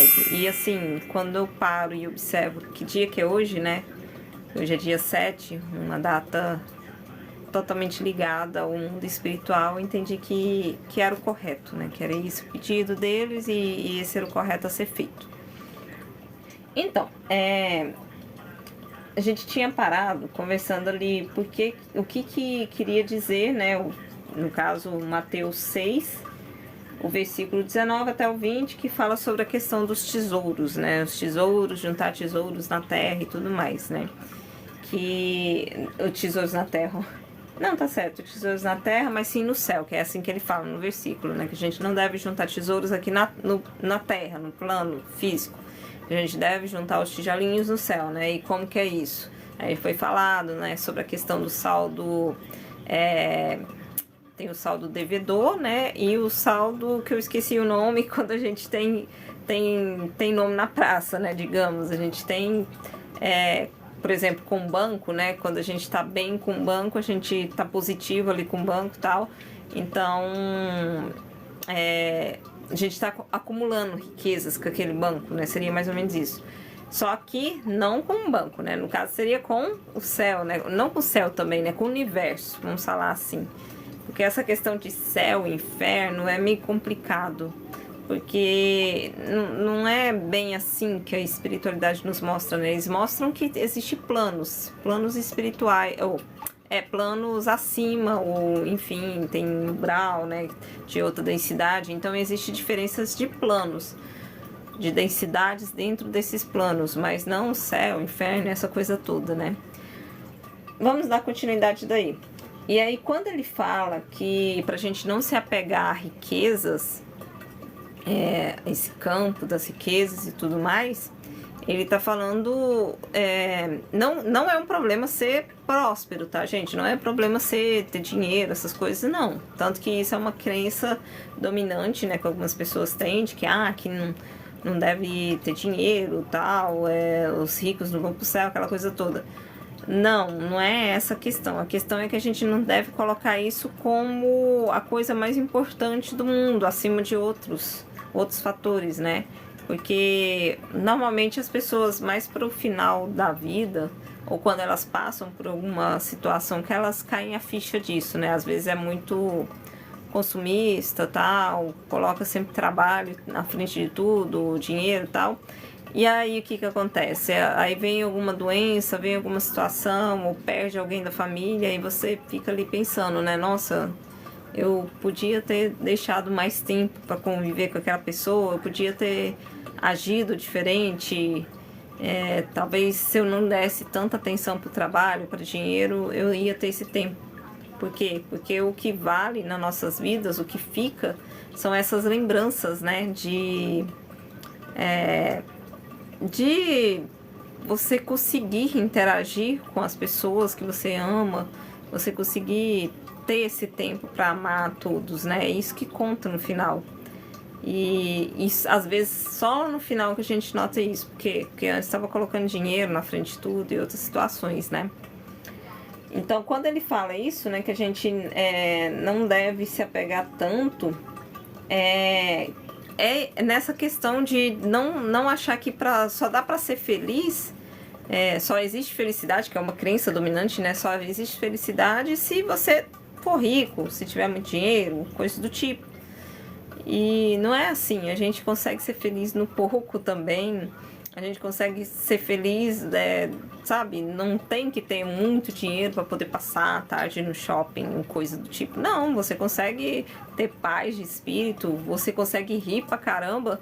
live. E assim, quando eu paro e observo que dia que é hoje, né? Hoje é dia 7, uma data totalmente ligada ao mundo espiritual, eu entendi que era o correto, né? Que era esse o pedido deles e esse era o correto a ser feito. Então, a gente tinha parado conversando ali porque o que queria dizer, né? No caso, Mateus 6, o versículo 19 até o 20, que fala sobre a questão dos tesouros, né? Os tesouros, juntar tesouros na terra e tudo mais, né? Que os tesouros na terra. Não, tá certo, tesouros na terra, mas sim no céu, que é assim que ele fala no versículo, né? Que a gente não deve juntar tesouros aqui na terra, no plano físico. A gente deve juntar os tijolinhos no céu, né? E como que é isso? Aí foi falado, né, sobre a questão do saldo, tem o saldo devedor, né? E o saldo, que eu esqueci o nome, quando a gente tem nome na praça, né? Digamos, a gente tem, por exemplo, com o banco, né? Quando a gente tá bem com o banco, a gente tá positivo ali com o banco e tal. Então, a gente está acumulando riquezas com aquele banco, né? Seria mais ou menos isso. Só que não com o banco, né? No caso seria com o céu, né? Não com o céu também, né? Com o universo, vamos falar assim. Porque essa questão de céu e inferno é meio complicado. Porque não é bem assim que a espiritualidade nos mostra, né? Eles mostram que existem planos espirituais, ou planos acima, ou enfim, tem um grau, né, de outra densidade. Então existem diferenças de planos, de densidades dentro desses planos, mas não o céu, inferno, essa coisa toda, né? Vamos dar continuidade daí. E aí, quando ele fala que pra gente não se apegar a riquezas, esse campo das riquezas e tudo mais, ele tá falando, não é um problema ser próspero, tá, gente? Não é problema ter dinheiro, essas coisas, não. Tanto que isso é uma crença dominante, né, que algumas pessoas têm, de que não deve ter dinheiro, tal, os ricos não vão pro céu, aquela coisa toda. Não é essa a questão. A questão é que a gente não deve colocar isso como a coisa mais importante do mundo, acima de outros fatores, né? Porque normalmente as pessoas mais pro final da vida, ou quando elas passam por alguma situação, que elas caem a ficha disso, né? Às vezes é muito consumista, tal, coloca sempre trabalho na frente de tudo, dinheiro e tal. E aí o que acontece? Aí vem alguma doença, vem alguma situação, ou perde alguém da família, e você fica ali pensando, né? Nossa, eu podia ter deixado mais tempo para conviver com aquela pessoa, eu podia ter agido diferente. Talvez se eu não desse tanta atenção para o trabalho, para o dinheiro, eu ia ter esse tempo. Por quê? Porque o que vale nas nossas vidas, o que fica, são essas lembranças, né? De você conseguir interagir com as pessoas que você ama, você conseguir ter esse tempo para amar a todos, né? É isso que conta no final. E isso, às vezes só no final que a gente nota isso, porque antes estava colocando dinheiro na frente de tudo e outras situações, né? Então, quando ele fala isso, né, que a gente não deve se apegar tanto, é nessa questão de não achar que só dá para ser feliz, só existe felicidade, que é uma crença dominante, né? Só existe felicidade se você for rico, se tiver muito dinheiro, coisa do tipo. E não é assim, a gente consegue ser feliz no pouco também, a gente consegue ser feliz, sabe? Não tem que ter muito dinheiro para poder passar a tarde no shopping, coisa do tipo. Não, você consegue ter paz de espírito, você consegue rir pra caramba,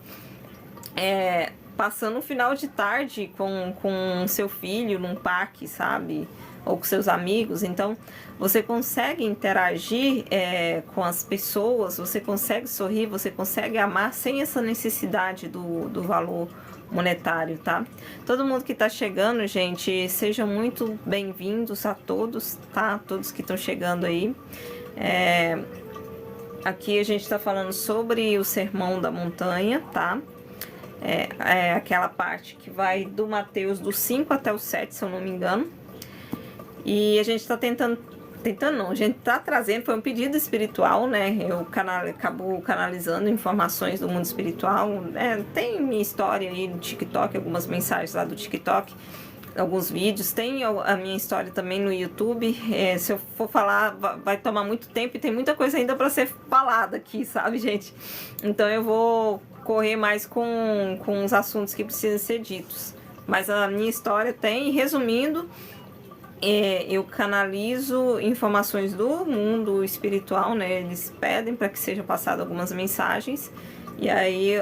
passando um final de tarde com seu filho num parque, sabe? Ou com seus amigos. Então, você consegue interagir com as pessoas, você consegue sorrir, você consegue amar sem essa necessidade do valor monetário, tá? Todo mundo que tá chegando, gente, sejam muito bem-vindos a todos, tá? Todos que estão chegando aí. Aqui a gente tá falando sobre o Sermão da Montanha, tá? Aquela parte que vai do Mateus do 5 até o 7, se eu não me engano. E a gente tá tentando tentando não, a gente tá trazendo, foi um pedido espiritual, né? Eu acabo canalizando informações do mundo espiritual, né? Tem minha história aí no TikTok, algumas mensagens lá do TikTok, alguns vídeos, tem a minha história também no YouTube. Se eu for falar, vai tomar muito tempo e tem muita coisa ainda para ser falada aqui, sabe, gente? Então eu vou correr mais com os assuntos que precisam ser ditos. Mas a minha história tem, resumindo, eu canalizo informações do mundo espiritual, né? Eles pedem para que sejam passadas algumas mensagens. E aí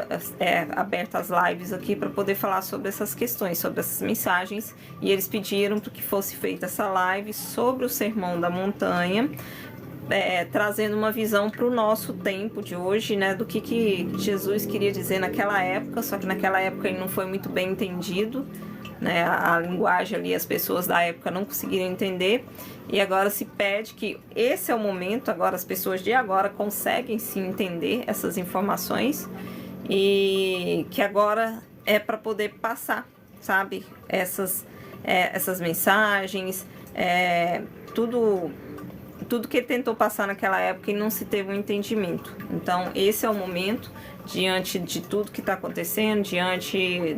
abertas as lives aqui para poder falar sobre essas questões, sobre essas mensagens. E eles pediram para que fosse feita essa live sobre o Sermão da Montanha, trazendo uma visão para o nosso tempo de hoje, né? Do que Jesus queria dizer naquela época, só que naquela época ele não foi muito bem entendido, né? A linguagem ali, as pessoas da época não conseguiram entender. E agora se pede que esse é o momento, agora as pessoas de agora conseguem sim entender essas informações e que agora é para poder passar, sabe? Essas mensagens, tudo que ele tentou passar naquela época e não se teve um entendimento. Então esse é o momento, diante de tudo que está acontecendo, diante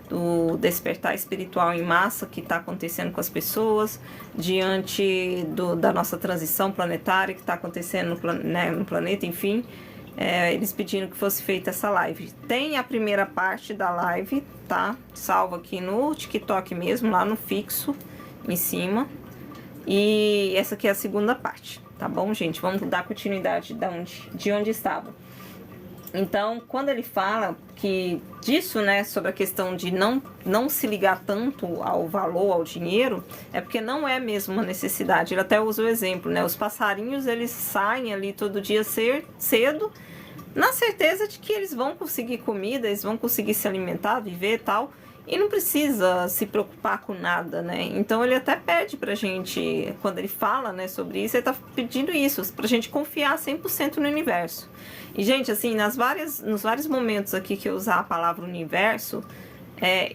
do despertar espiritual em massa que está acontecendo com as pessoas, diante da nossa transição planetária que está acontecendo no planeta, enfim, eles pediram que fosse feita essa live. Tem a primeira parte da live, tá? Salvo aqui no TikTok mesmo, lá no fixo, em cima. E essa aqui é a segunda parte, tá bom, gente? Vamos dar continuidade de onde estava. Então, quando ele fala disso, né, sobre a questão de não se ligar tanto ao valor, ao dinheiro, é porque não é mesmo uma necessidade. Ele até usa o exemplo, né? Os passarinhos, eles saem ali todo dia cedo, na certeza de que eles vão conseguir comida, eles vão conseguir se alimentar, viver e tal, e não precisa se preocupar com nada, né? Então ele até pede pra gente, quando ele fala, né, sobre isso, ele tá pedindo isso, pra gente confiar 100% no universo. E, gente, assim, nos vários momentos aqui que eu usar a palavra universo,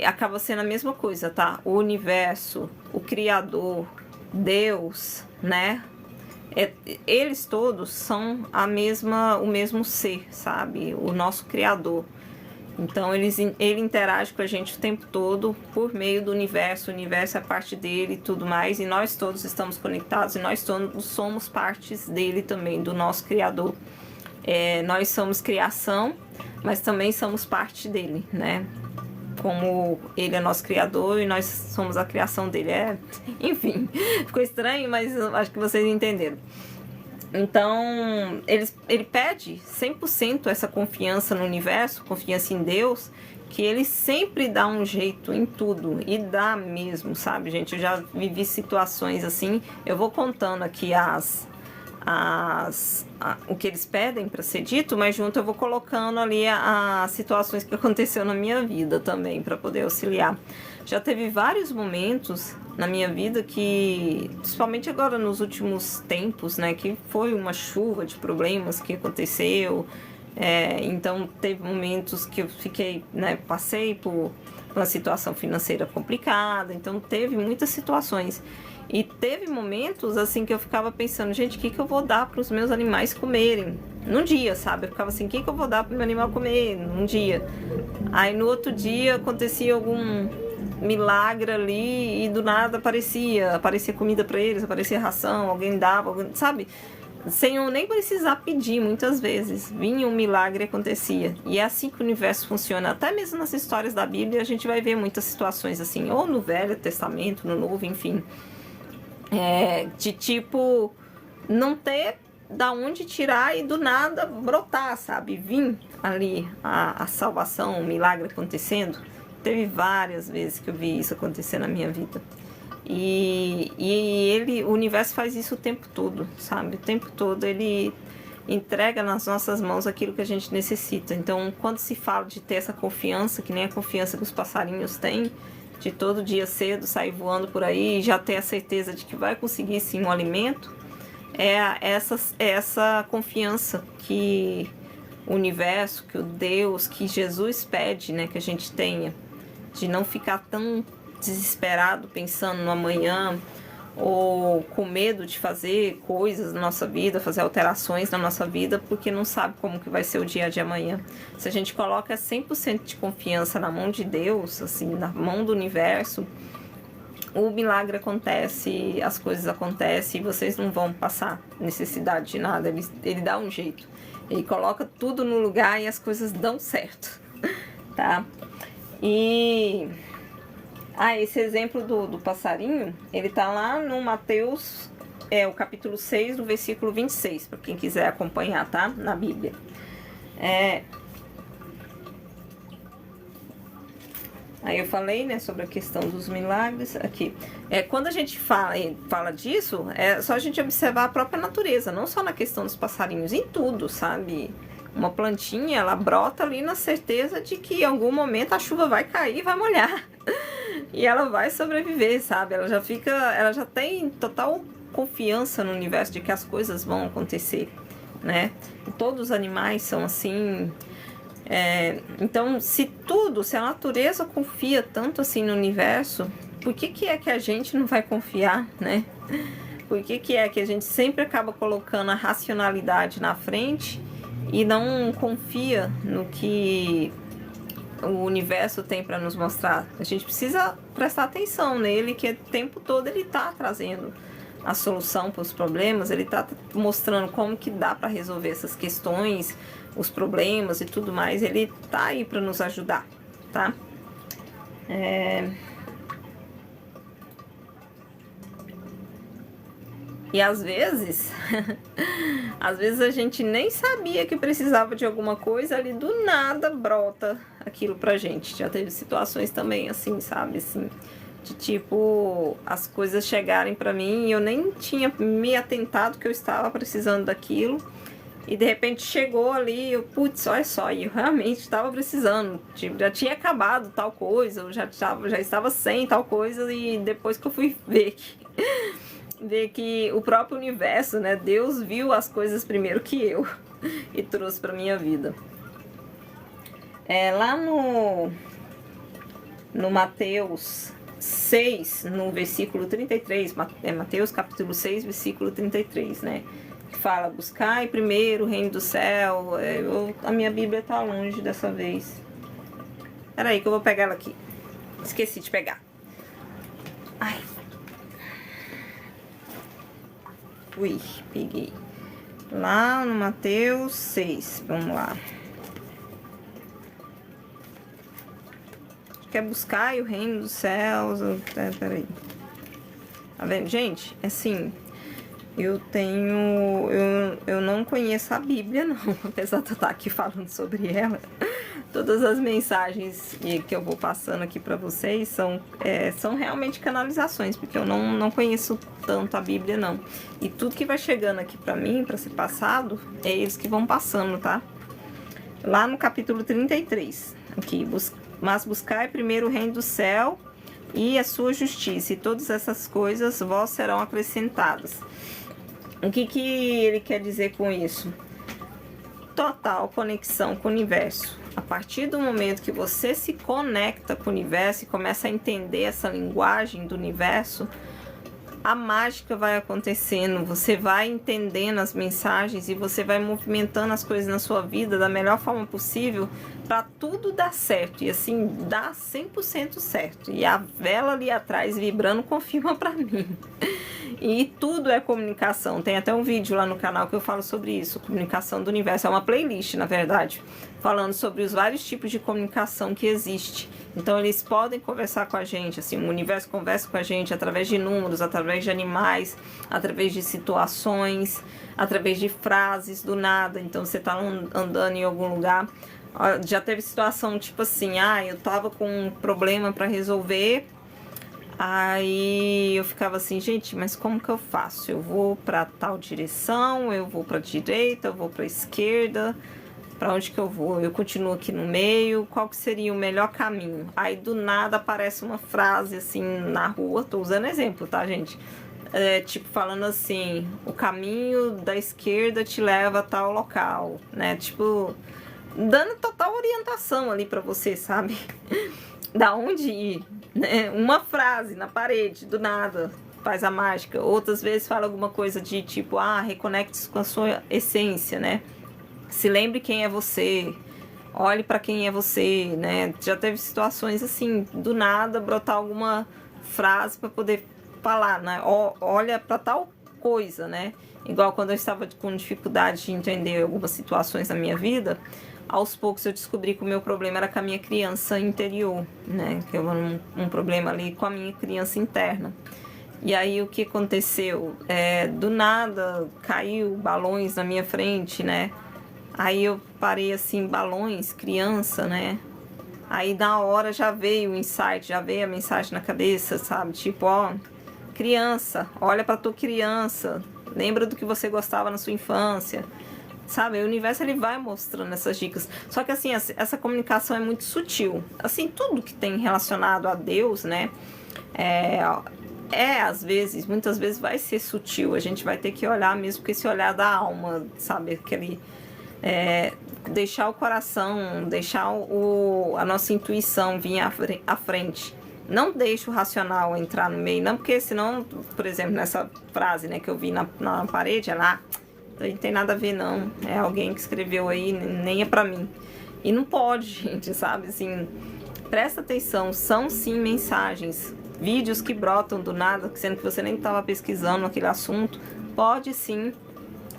acaba sendo a mesma coisa, tá? O universo, o Criador, Deus, né? Eles todos são o mesmo ser, sabe? O nosso Criador. Então ele interage com a gente o tempo todo por meio do universo. O universo é parte dele e tudo mais. E nós todos estamos conectados e nós todos somos partes dele também, do nosso Criador. Nós somos criação, mas também somos parte dele, né? Como ele é nosso Criador e nós somos a criação dele. Enfim, ficou estranho, mas acho que vocês entenderam. Então, ele pede 100% essa confiança no universo, confiança em Deus, que ele sempre dá um jeito em tudo, e dá mesmo, sabe, gente? Eu já vivi situações assim, eu vou contando aqui o que eles pedem para ser dito, mas junto eu vou colocando ali as situações que aconteceu na minha vida também, para poder auxiliar. Já teve vários momentos na minha vida que, principalmente agora nos últimos tempos, né, que foi uma chuva de problemas que aconteceu. Então teve momentos que eu fiquei, né, passei por uma situação financeira complicada, então teve muitas situações. E teve momentos assim que eu ficava pensando, gente, o que eu vou dar para os meus animais comerem num dia, sabe? Eu ficava assim, o que eu vou dar para o meu animal comer num dia? Aí no outro dia acontecia algum milagre ali e do nada aparecia comida para eles, aparecia ração, alguém dava, sabe? Sem eu nem precisar pedir, muitas vezes vinha um milagre e acontecia. E é assim que o universo funciona. Até mesmo nas histórias da Bíblia a gente vai ver muitas situações assim, ou no Velho Testamento, no Novo, enfim. De tipo, não ter da onde tirar e do nada brotar, sabe? Vir ali a salvação, o milagre acontecendo. Teve várias vezes que eu vi isso acontecer na minha vida. E o universo faz isso o tempo todo, sabe? O tempo todo ele entrega nas nossas mãos aquilo que a gente necessita. Então, quando se fala de ter essa confiança, que nem a confiança que os passarinhos têm, de todo dia cedo sair voando por aí e já ter a certeza de que vai conseguir sim um alimento, essa confiança que o universo, que o Deus, que Jesus pede, né, que a gente tenha, de não ficar tão desesperado pensando no amanhã, ou com medo de fazer coisas na nossa vida, fazer alterações na nossa vida, porque não sabe como que vai ser o dia de amanhã. Se a gente coloca 100% de confiança na mão de Deus, assim, na mão do universo, o milagre acontece, as coisas acontecem e vocês não vão passar necessidade de nada. Ele dá um jeito. Ele coloca tudo no lugar e as coisas dão certo, tá? E... esse exemplo do passarinho, ele tá lá no Mateus, o capítulo 6, no versículo 26, para quem quiser acompanhar, tá? Na Bíblia. Aí eu falei, né, sobre a questão dos milagres aqui. Quando a gente fala disso, é só a gente observar a própria natureza, não só na questão dos passarinhos, em tudo, sabe? Uma plantinha, ela brota ali na certeza de que em algum momento a chuva vai cair e vai molhar. E ela vai sobreviver, sabe? Ela já tem total confiança no universo de que as coisas vão acontecer, né? E todos os animais são assim. Então, se a natureza confia tanto assim no universo, por que é que a gente não vai confiar, né? Por que é que a gente sempre acaba colocando a racionalidade na frente e não confia no que o universo tem para nos mostrar? A gente precisa prestar atenção nele, que o tempo todo ele tá trazendo a solução para os problemas, ele tá mostrando como que dá para resolver essas questões, os problemas e tudo mais. Ele tá aí para nos ajudar, tá? E às vezes a gente nem sabia que precisava de alguma coisa, ali do nada brota aquilo pra gente. Já teve situações também assim, sabe, assim, de tipo, as coisas chegarem pra mim e eu nem tinha me atentado que eu estava precisando daquilo. E de repente chegou ali, eu, putz, olha só, e eu realmente estava precisando. Tipo, já tinha acabado tal coisa, eu já estava sem tal coisa, e depois que eu fui ver que o próprio universo, né, Deus viu as coisas primeiro que eu e trouxe para minha vida. Lá no Mateus 6, no versículo 33, Mateus capítulo 6, versículo 33, né, que fala: buscai primeiro o reino do céu. A minha Bíblia tá longe dessa vez. Peraí que eu vou pegar ela aqui. Esqueci de pegar. Ai. Ui, peguei. Lá no Mateus 6, vamos lá. Quer buscar o reino dos céus? Peraí. Tá vendo, gente? Assim, eu não conheço a Bíblia, não. Apesar de eu estar aqui falando sobre ela. Todas as mensagens que eu vou passando aqui para vocês são realmente canalizações, porque eu não conheço tanto a Bíblia, não. E tudo que vai chegando aqui para mim, para ser passado, é eles que vão passando, tá? Lá no capítulo 33, aqui, mas buscai primeiro o reino do céu e a sua justiça, e todas essas coisas vós serão acrescentadas. O que ele quer dizer com isso? Total conexão com o universo. A partir do momento que você se conecta com o universo e começa a entender essa linguagem do universo, a mágica vai acontecendo, você vai entendendo as mensagens e você vai movimentando as coisas na sua vida da melhor forma possível para tudo dar certo. E assim, dá 100% certo. E a vela ali atrás vibrando confirma para mim. E tudo é comunicação. Tem até um vídeo lá no canal que eu falo sobre isso. Comunicação do universo. É uma playlist, na verdade, falando sobre os vários tipos de comunicação que existe. Então eles podem conversar com a gente, assim, o universo conversa com a gente através de números, através de animais, através de situações, através de frases do nada. Então você tá andando em algum lugar, já teve situação tipo assim: eu tava com um problema para resolver. Aí eu ficava assim, gente, mas como que eu faço? Eu vou para tal direção, eu vou para direita, eu vou para esquerda, para onde que eu vou? Eu continuo aqui no meio, qual que seria o melhor caminho? Aí do nada aparece uma frase assim na rua, tô usando exemplo, tá, gente? Tipo falando assim: o caminho da esquerda te leva a tal local, né? Tipo, dando total orientação ali para você, sabe? Da onde ir, né? Uma frase na parede, do nada. faz a mágica. Outras vezes fala alguma coisa de tipo, reconecte-se com a sua essência, né? Se lembre quem é você, olhe para quem é você, né? Já teve situações assim, do nada brotar alguma frase para poder falar, né? Olha para tal coisa, né? Igual quando eu estava com dificuldade de entender algumas situações na minha vida, aos poucos eu descobri que o meu problema era com a minha criança interior, né? Que eu um problema ali com a minha criança interna. E aí o que aconteceu? Do nada caiu balões na minha frente, né? Aí eu parei assim, balões, criança, né? Aí na hora já veio o insight, já veio a mensagem na cabeça, sabe? Tipo, criança, olha pra tua criança, lembra do que você gostava na sua infância, sabe? O universo ele vai mostrando essas dicas. Só que assim, essa comunicação é muito sutil. Assim, tudo que tem relacionado a Deus, né? Às vezes, muitas vezes vai ser sutil. A gente vai ter que olhar mesmo com esse olhar da alma, sabe? Aquele... deixar o coração, deixar a nossa intuição vir à frente. Não deixe o racional entrar no meio, não, porque senão, por exemplo, nessa frase, né, que eu vi na parede, ela não tem nada a ver, não. É alguém que escreveu aí, nem é pra mim. E não pode, gente, sabe? Assim, presta atenção, são sim mensagens, vídeos que brotam do nada, sendo que você nem estava pesquisando aquele assunto, pode sim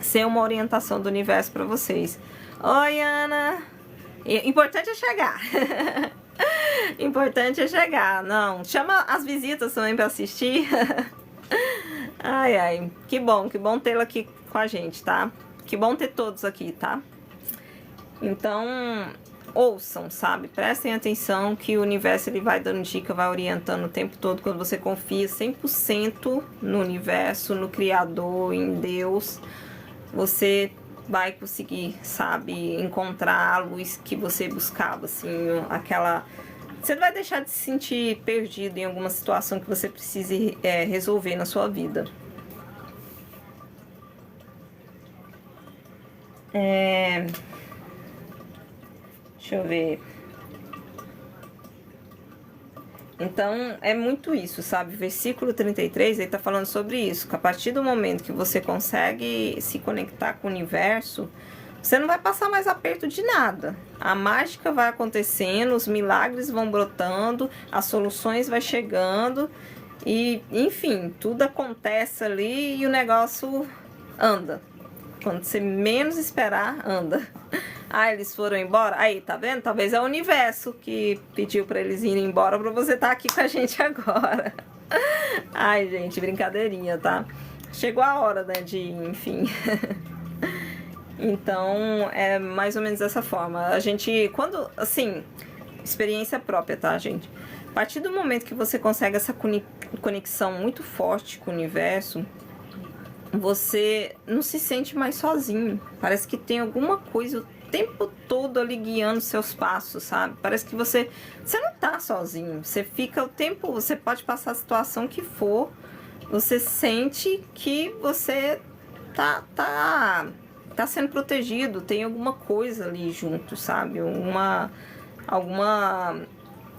ser uma orientação do universo para vocês. Oi, Ana! Importante é chegar. Importante é chegar. Não, chama as visitas também para assistir. Ai, que bom tê-la aqui com a gente, tá? Que bom ter todos aqui, tá? Então, ouçam, sabe? Prestem atenção que o universo ele vai dando dica, vai orientando o tempo todo. Quando você confia 100% no universo, no Criador, em Deus, você vai conseguir, sabe, encontrar a luz que você buscava, assim, aquela... Você não vai deixar de se sentir perdido em alguma situação que você precise resolver na sua vida. Deixa eu ver... Então, é muito isso, sabe? Versículo 33, ele tá falando sobre isso. Que a partir do momento que você consegue se conectar com o universo, você não vai passar mais aperto de nada. A mágica vai acontecendo, os milagres vão brotando, as soluções vai chegando. E, enfim, tudo acontece ali e o negócio anda. Quando você menos esperar, anda. Eles foram embora? Aí, tá vendo? Talvez é o universo que pediu pra eles irem embora pra você estar aqui com a gente agora. Ai, gente, brincadeirinha, tá? Chegou a hora, né, de ir, enfim. Então, é mais ou menos dessa forma. A gente, quando, assim, experiência própria, tá, gente? A partir do momento que você consegue essa conexão muito forte com o universo, você não se sente mais sozinho. Parece que tem alguma coisa o tempo todo ali guiando seus passos, sabe? Parece que você não tá sozinho. Você fica o tempo, você pode passar a situação que for, você sente que você tá sendo protegido, tem alguma coisa ali junto, sabe? Alguma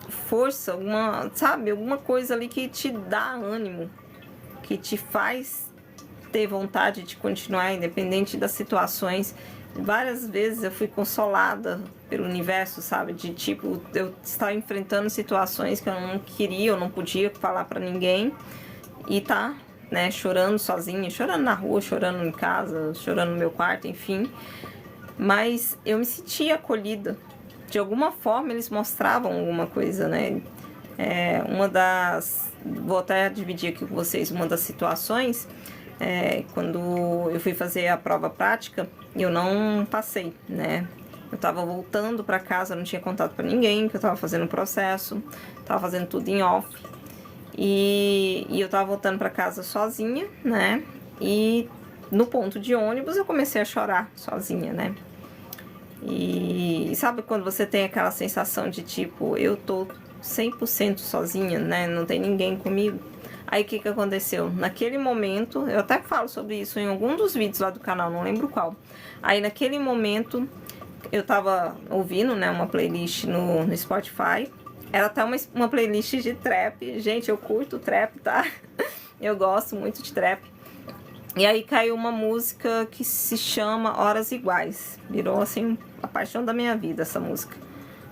força, alguma coisa ali que te dá ânimo, que te faz ter vontade de continuar independente das situações. Várias vezes eu fui consolada pelo universo, sabe? De tipo, eu estava enfrentando situações que eu não queria, eu não podia falar pra ninguém. E né, chorando sozinha, chorando na rua, chorando em casa, chorando no meu quarto, enfim. Mas eu me sentia acolhida. De alguma forma eles mostravam alguma coisa, né? Vou até dividir aqui com vocês uma das situações. Quando eu fui fazer a prova prática, eu não passei, né? Eu tava voltando pra casa, não tinha contato pra ninguém, que eu tava fazendo o processo, tava fazendo tudo em off. E eu tava voltando pra casa sozinha, né? E no ponto de ônibus eu comecei a chorar sozinha, né? E sabe quando você tem aquela sensação de tipo, eu tô 100% sozinha, né? Não tem ninguém comigo. Aí o que aconteceu? Naquele momento, eu até falo sobre isso em algum dos vídeos lá do canal, não lembro qual. Aí naquele momento, eu tava ouvindo, né, uma playlist no Spotify. Era até uma playlist de trap. Gente, eu curto trap, tá? Eu gosto muito de trap. E aí caiu uma música que se chama Horas Iguais. Virou, assim, a paixão da minha vida, essa música.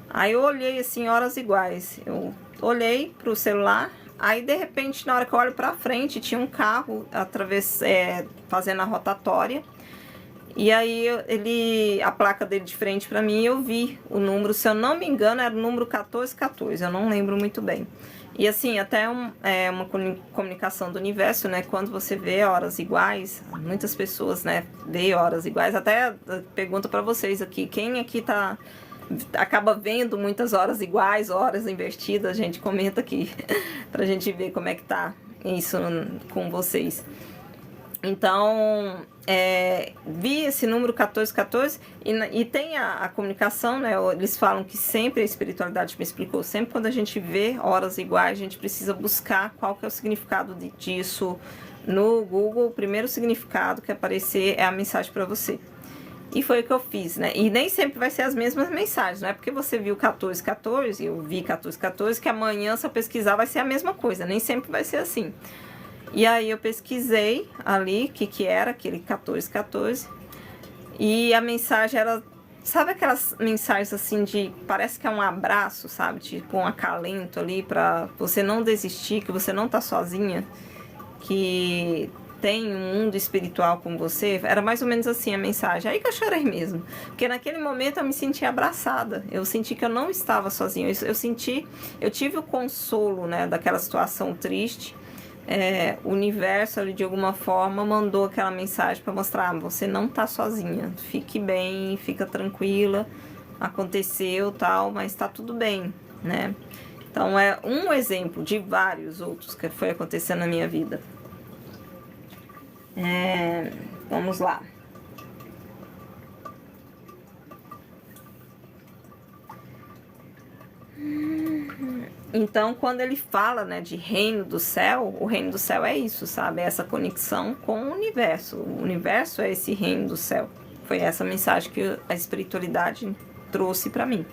Aí eu olhei, assim, Horas Iguais. Eu olhei pro celular, aí de repente, na hora que eu olho pra frente, tinha um carro fazendo a rotatória. E aí a placa dele de frente pra mim, eu vi o número, se eu não me engano, era o número 1414, eu não lembro muito bem. E assim, até uma comunicação do universo, né? Quando você vê horas iguais, muitas pessoas, né, vê horas iguais. Até pergunto pra vocês aqui, quem aqui acaba vendo muitas horas iguais, horas invertidas, gente, comenta aqui pra gente ver como é que tá isso com vocês. Então, vi esse número 1414 e tem a comunicação, né? Eles falam que sempre, a espiritualidade me explicou, sempre quando a gente vê horas iguais, a gente precisa buscar qual que é o significado disso no Google. O primeiro significado que aparecer é a mensagem para você. E foi o que eu fiz, né? E nem sempre vai ser as mesmas mensagens, não é porque você viu 1414, eu vi 1414, que amanhã, se eu pesquisar, vai ser a mesma coisa. Nem sempre vai ser assim. E aí eu pesquisei ali o que era aquele 1414 e a mensagem era, sabe aquelas mensagens assim de, parece que é um abraço, sabe, tipo um acalento ali pra você não desistir, que você não tá sozinha, que tem um mundo espiritual com você. Era mais ou menos assim a mensagem. Aí que eu chorei mesmo, porque naquele momento eu me senti abraçada, eu senti que eu não estava sozinha, eu tive o consolo, né, daquela situação triste. O universo ali de alguma forma mandou aquela mensagem para mostrar, você não tá sozinha, fique bem, fica tranquila, aconteceu tal, mas tá tudo bem, né? Então é um exemplo de vários outros que foi acontecendo na minha vida. Vamos lá. Então, quando ele fala, né, de reino do céu, o reino do céu é isso, sabe? É essa conexão com o universo. O universo é esse reino do céu. Foi essa mensagem que a espiritualidade trouxe para mim.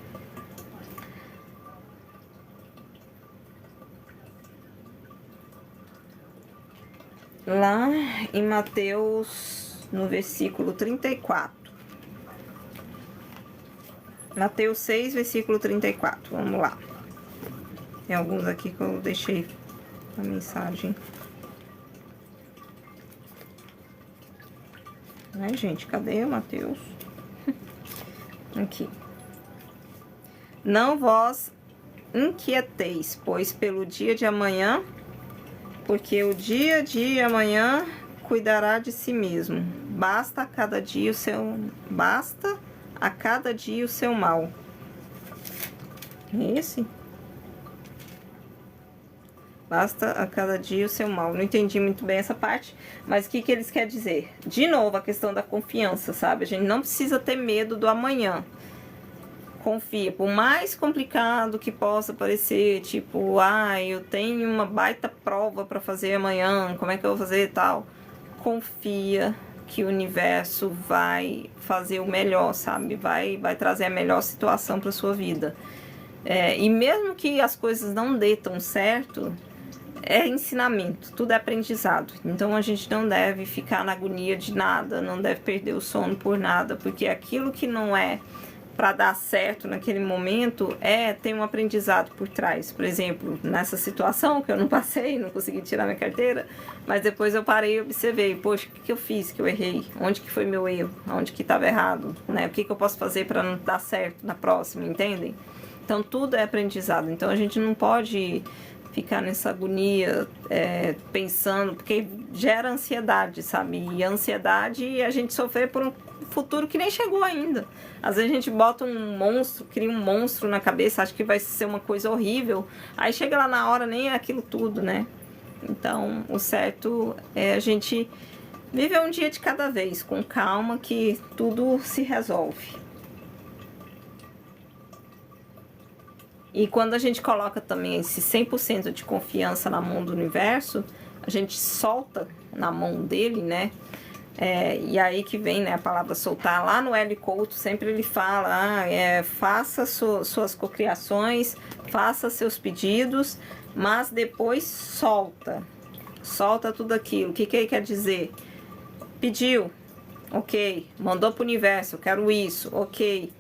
Lá em Mateus, no versículo 34. Mateus 6, versículo 34. Vamos lá. Tem alguns aqui que eu deixei a mensagem. Ai, gente, cadê o Mateus? Aqui. Não vos inquieteis, pois pelo dia de amanhã, porque o dia de amanhã cuidará de si mesmo. Basta a cada dia o seu mal. Esse? Basta a cada dia o seu mal. Não entendi muito bem essa parte, mas o que eles querem dizer? De novo, a questão da confiança, sabe? A gente não precisa ter medo do amanhã. Confia, por mais complicado que possa parecer, tipo, eu tenho uma baita prova para fazer amanhã, como é que eu vou fazer e tal? Confia que o universo vai fazer o melhor, sabe? Vai trazer a melhor situação para sua vida. E mesmo que as coisas não dê tão certo, é ensinamento, tudo é aprendizado. Então a gente não deve ficar na agonia de nada, não deve perder o sono por nada, porque aquilo que não é para dar certo naquele momento tem um aprendizado por trás. Por exemplo, nessa situação que eu não passei, não consegui tirar minha carteira, mas depois eu parei e observei, poxa, o que eu fiz que eu errei? Onde que foi meu erro? Onde que estava errado? Né? O que eu posso fazer para não dar certo na próxima, entendem? Então tudo é aprendizado, então a gente não pode ficar nessa agonia pensando, porque gera ansiedade, sabe? E a ansiedade é a gente sofrer por um futuro que nem chegou ainda. Às vezes a gente bota um monstro, cria um monstro na cabeça, acha que vai ser uma coisa horrível, aí chega lá na hora, nem é aquilo tudo, né? Então o certo é a gente viver um dia de cada vez, com calma, que tudo se resolve. E quando a gente coloca também esse 100% de confiança na mão do universo, a gente solta na mão dele, né? E aí que vem, né, a palavra soltar. Lá no L. Couto sempre ele fala, faça suas cocriações, faça seus pedidos, mas depois solta. solta tudo aquilo. O que ele quer dizer? Pediu, ok. Mandou pro universo, eu quero isso, ok.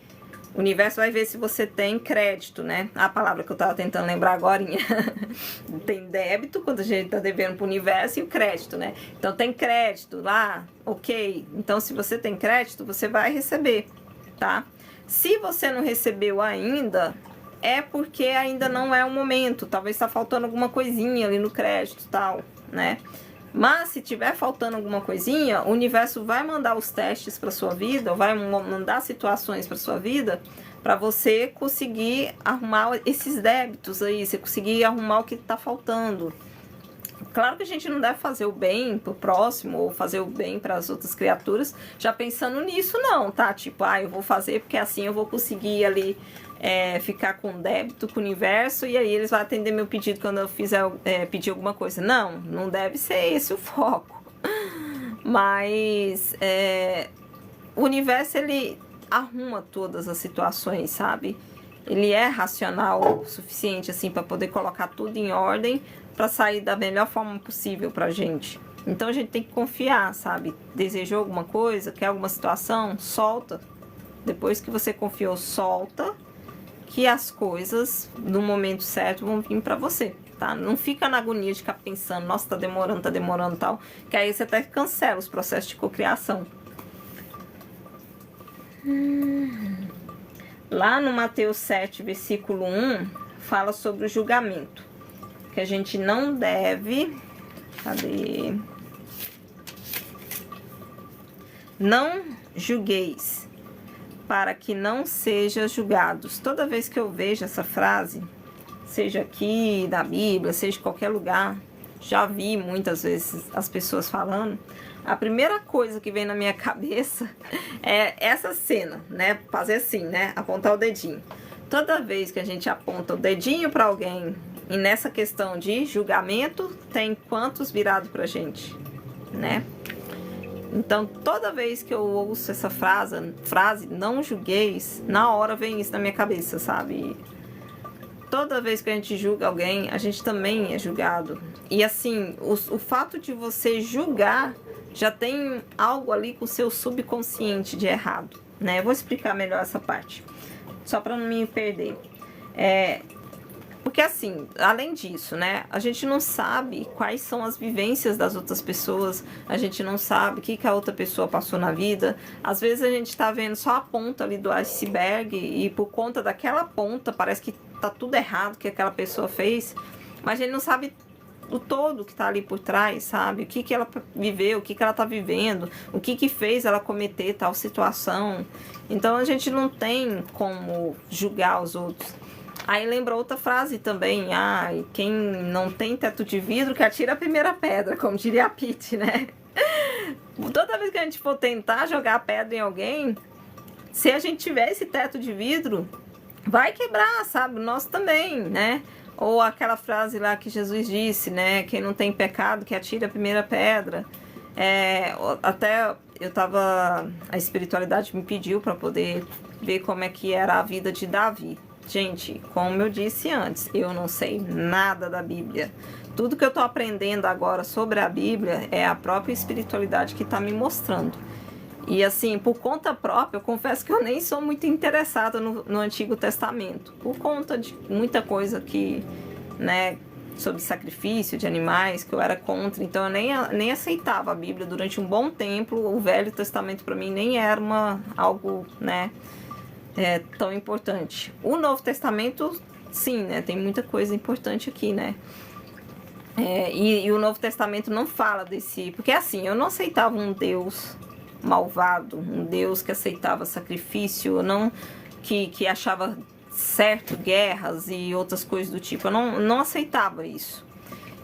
O universo vai ver se você tem crédito, né? A palavra que eu tava tentando lembrar agora. Tem débito, quando a gente tá devendo pro universo, e o crédito, né? Então tem crédito lá, ok. Então se você tem crédito, você vai receber, tá? Se você não recebeu ainda, é porque ainda não é o momento. Talvez tá faltando alguma coisinha ali no crédito e tal, né? Mas se tiver faltando alguma coisinha, o universo vai mandar os testes para sua vida, vai mandar situações para sua vida, para você conseguir arrumar esses débitos aí, você conseguir arrumar o que está faltando. Claro que a gente não deve fazer o bem pro próximo ou fazer o bem para as outras criaturas já pensando nisso não, tá? Tipo, eu vou fazer porque assim eu vou conseguir ali ficar com débito com o universo e aí eles vão atender meu pedido quando eu fizer pedir alguma coisa. Não, não deve ser esse o foco. Mas o universo, ele arruma todas as situações, sabe? Ele é racional o suficiente assim para poder colocar tudo em ordem para sair da melhor forma possível pra gente. Então a gente tem que confiar, sabe? Desejou alguma coisa, quer alguma situação, solta. Depois que você confiou, solta, que as coisas no momento certo vão vir pra você, tá? Não fica na agonia de ficar pensando, nossa, tá demorando e tal, que aí você até cancela os processos de cocriação. Lá no Mateus 7, versículo 1, fala sobre o julgamento. Que a gente não deve... Cadê? Não julgueis, para que não sejam julgados. Toda vez que eu vejo essa frase, seja aqui da Bíblia, seja em qualquer lugar, já vi muitas vezes as pessoas falando, a primeira coisa que vem na minha cabeça é essa cena, né? Fazer assim, né? Apontar o dedinho. Toda vez que a gente aponta o dedinho para alguém, e nessa questão de julgamento, tem quantos virados pra gente, né? Então, toda vez que eu ouço essa frase, não julgueis, na hora vem isso na minha cabeça, sabe? Toda vez que a gente julga alguém, a gente também é julgado. E assim, o fato de você julgar já tem algo ali com o seu subconsciente de errado, né? Eu vou explicar melhor essa parte, só para não me perder. Porque assim, além disso, né, a gente não sabe quais são as vivências das outras pessoas, a gente não sabe o que a outra pessoa passou na vida. Às vezes a gente tá vendo só a ponta ali do iceberg e por conta daquela ponta parece que tá tudo errado que aquela pessoa fez, mas a gente não sabe o todo que tá ali por trás, sabe? O que ela viveu, o que ela tá vivendo, o que fez ela cometer tal situação. Então a gente não tem como julgar os outros. Aí lembra outra frase também, quem não tem teto de vidro que atira a primeira pedra, como diria a Pitty, né? Toda vez que a gente for tentar jogar pedra em alguém, se a gente tiver esse teto de vidro, vai quebrar, sabe? O nosso também, né? Ou aquela frase lá que Jesus disse, né? Quem não tem pecado, que atira a primeira pedra. Até a espiritualidade me pediu para poder ver como é que era a vida de Davi. Gente, como eu disse antes, eu não sei nada da Bíblia. Tudo que eu tô aprendendo agora sobre a Bíblia é a própria espiritualidade que tá me mostrando. E assim, por conta própria, eu confesso que eu nem sou muito interessada no Antigo Testamento. Por conta de muita coisa que, né, sobre sacrifício de animais, que eu era contra. Então eu nem aceitava a Bíblia durante um bom tempo. O Velho Testamento para mim nem era algo, né, tão importante. O Novo Testamento, sim, né? Tem muita coisa importante aqui, né? E o Novo Testamento não fala desse... Porque assim, eu não aceitava um Deus malvado, um Deus que aceitava sacrifício, que achava certo guerras e outras coisas do tipo. Eu não aceitava isso.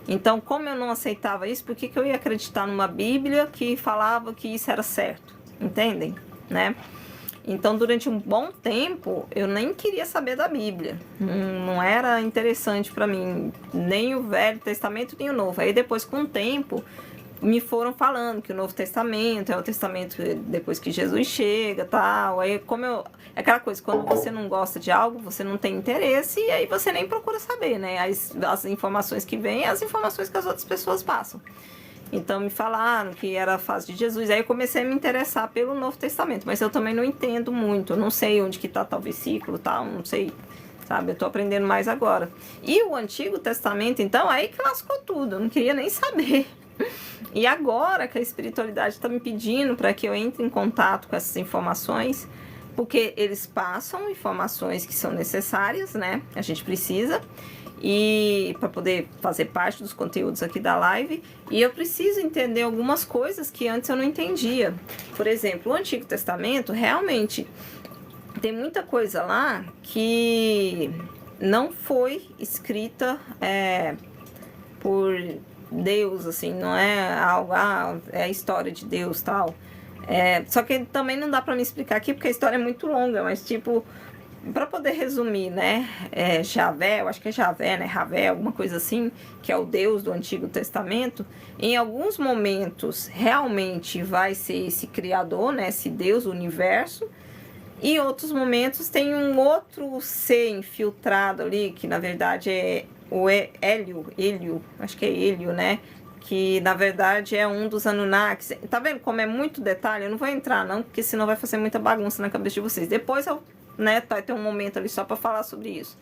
Então, como eu não aceitava isso, por que eu ia acreditar numa Bíblia que falava que isso era certo? Entendem? Né? Então, durante um bom tempo, eu nem queria saber da Bíblia. Não era interessante para mim, nem o Velho Testamento, nem o Novo. Aí depois, com o tempo, me foram falando que o Novo Testamento é o testamento depois que Jesus chega, tal. Aí como eu, é aquela coisa, quando você não gosta de algo, você não tem interesse e aí você nem procura saber, né? As informações que vêm, as informações que as outras pessoas passam. Então me falaram que era a fase de Jesus. Aí eu comecei a me interessar pelo Novo Testamento, mas eu também não entendo muito. Eu não sei onde que tá tal versículo, tal, não sei, sabe? Eu tô aprendendo mais agora. E o Antigo Testamento, então, aí que lascou tudo. Eu não queria nem saber. E agora que a espiritualidade está me pedindo para que eu entre em contato com essas informações, porque eles passam informações que são necessárias, né? A gente precisa, e para poder fazer parte dos conteúdos aqui da live, e eu preciso entender algumas coisas que antes eu não entendia. Por exemplo, o Antigo Testamento realmente tem muita coisa lá que não foi escrita por Deus, assim, não é algo, é a história de Deus, tal. Só que também não dá pra me explicar aqui, porque a história é muito longa, mas, tipo, pra poder resumir, né, Javé, eu acho que é Javé, né, Javé, alguma coisa assim, que é o Deus do Antigo Testamento, em alguns momentos, realmente vai ser esse Criador, né, esse Deus, o universo, e em outros momentos tem um outro ser infiltrado ali, que na verdade é o Hélio, acho que é Hélio, né? Que na verdade é um dos Anunnakis. Tá vendo como é muito detalhe? Eu não vou entrar não, porque senão vai fazer muita bagunça na cabeça de vocês. Depois eu, né, vai ter um momento ali só para falar sobre isso.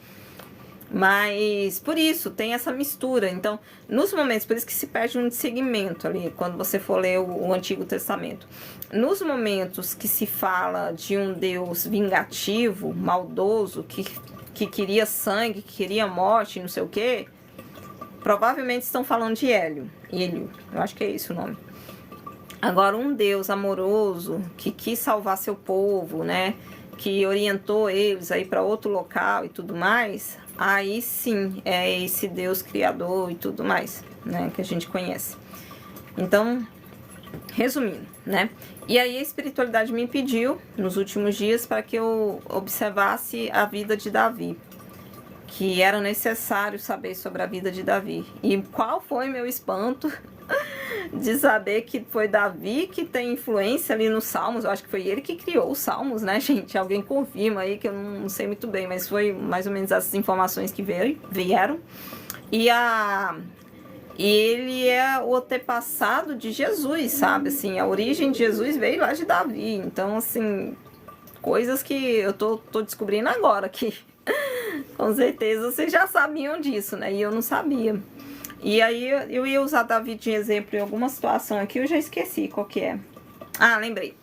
Mas por isso tem essa mistura. Então, nos momentos, por isso que se perde um segmento ali quando você for ler o Antigo Testamento. Nos momentos que se fala de um Deus vingativo, maldoso, que queria sangue, que queria morte, não sei o que, provavelmente estão falando de Hélio, eu acho que é esse o nome. Agora, um Deus amoroso, que quis salvar seu povo, né, que orientou eles aí para outro local e tudo mais, aí sim é esse Deus criador e tudo mais, né, que a gente conhece. Então, resumindo, né? E aí a espiritualidade me pediu, nos últimos dias, para que eu observasse a vida de Davi, que era necessário saber sobre a vida de Davi. E qual foi meu espanto de saber que foi Davi que tem influência ali nos Salmos. Eu acho que foi ele que criou os Salmos, né, gente? Alguém confirma aí, que eu não sei muito bem, mas foi mais ou menos essas informações que vieram. E ele é o antepassado de Jesus, sabe? Assim, a origem de Jesus veio lá de Davi. Então, assim, coisas que eu tô descobrindo agora que com certeza vocês já sabiam disso, né? E eu não sabia. E aí eu ia usar Davi de exemplo em alguma situação aqui, eu já esqueci qual que é. Ah, lembrei.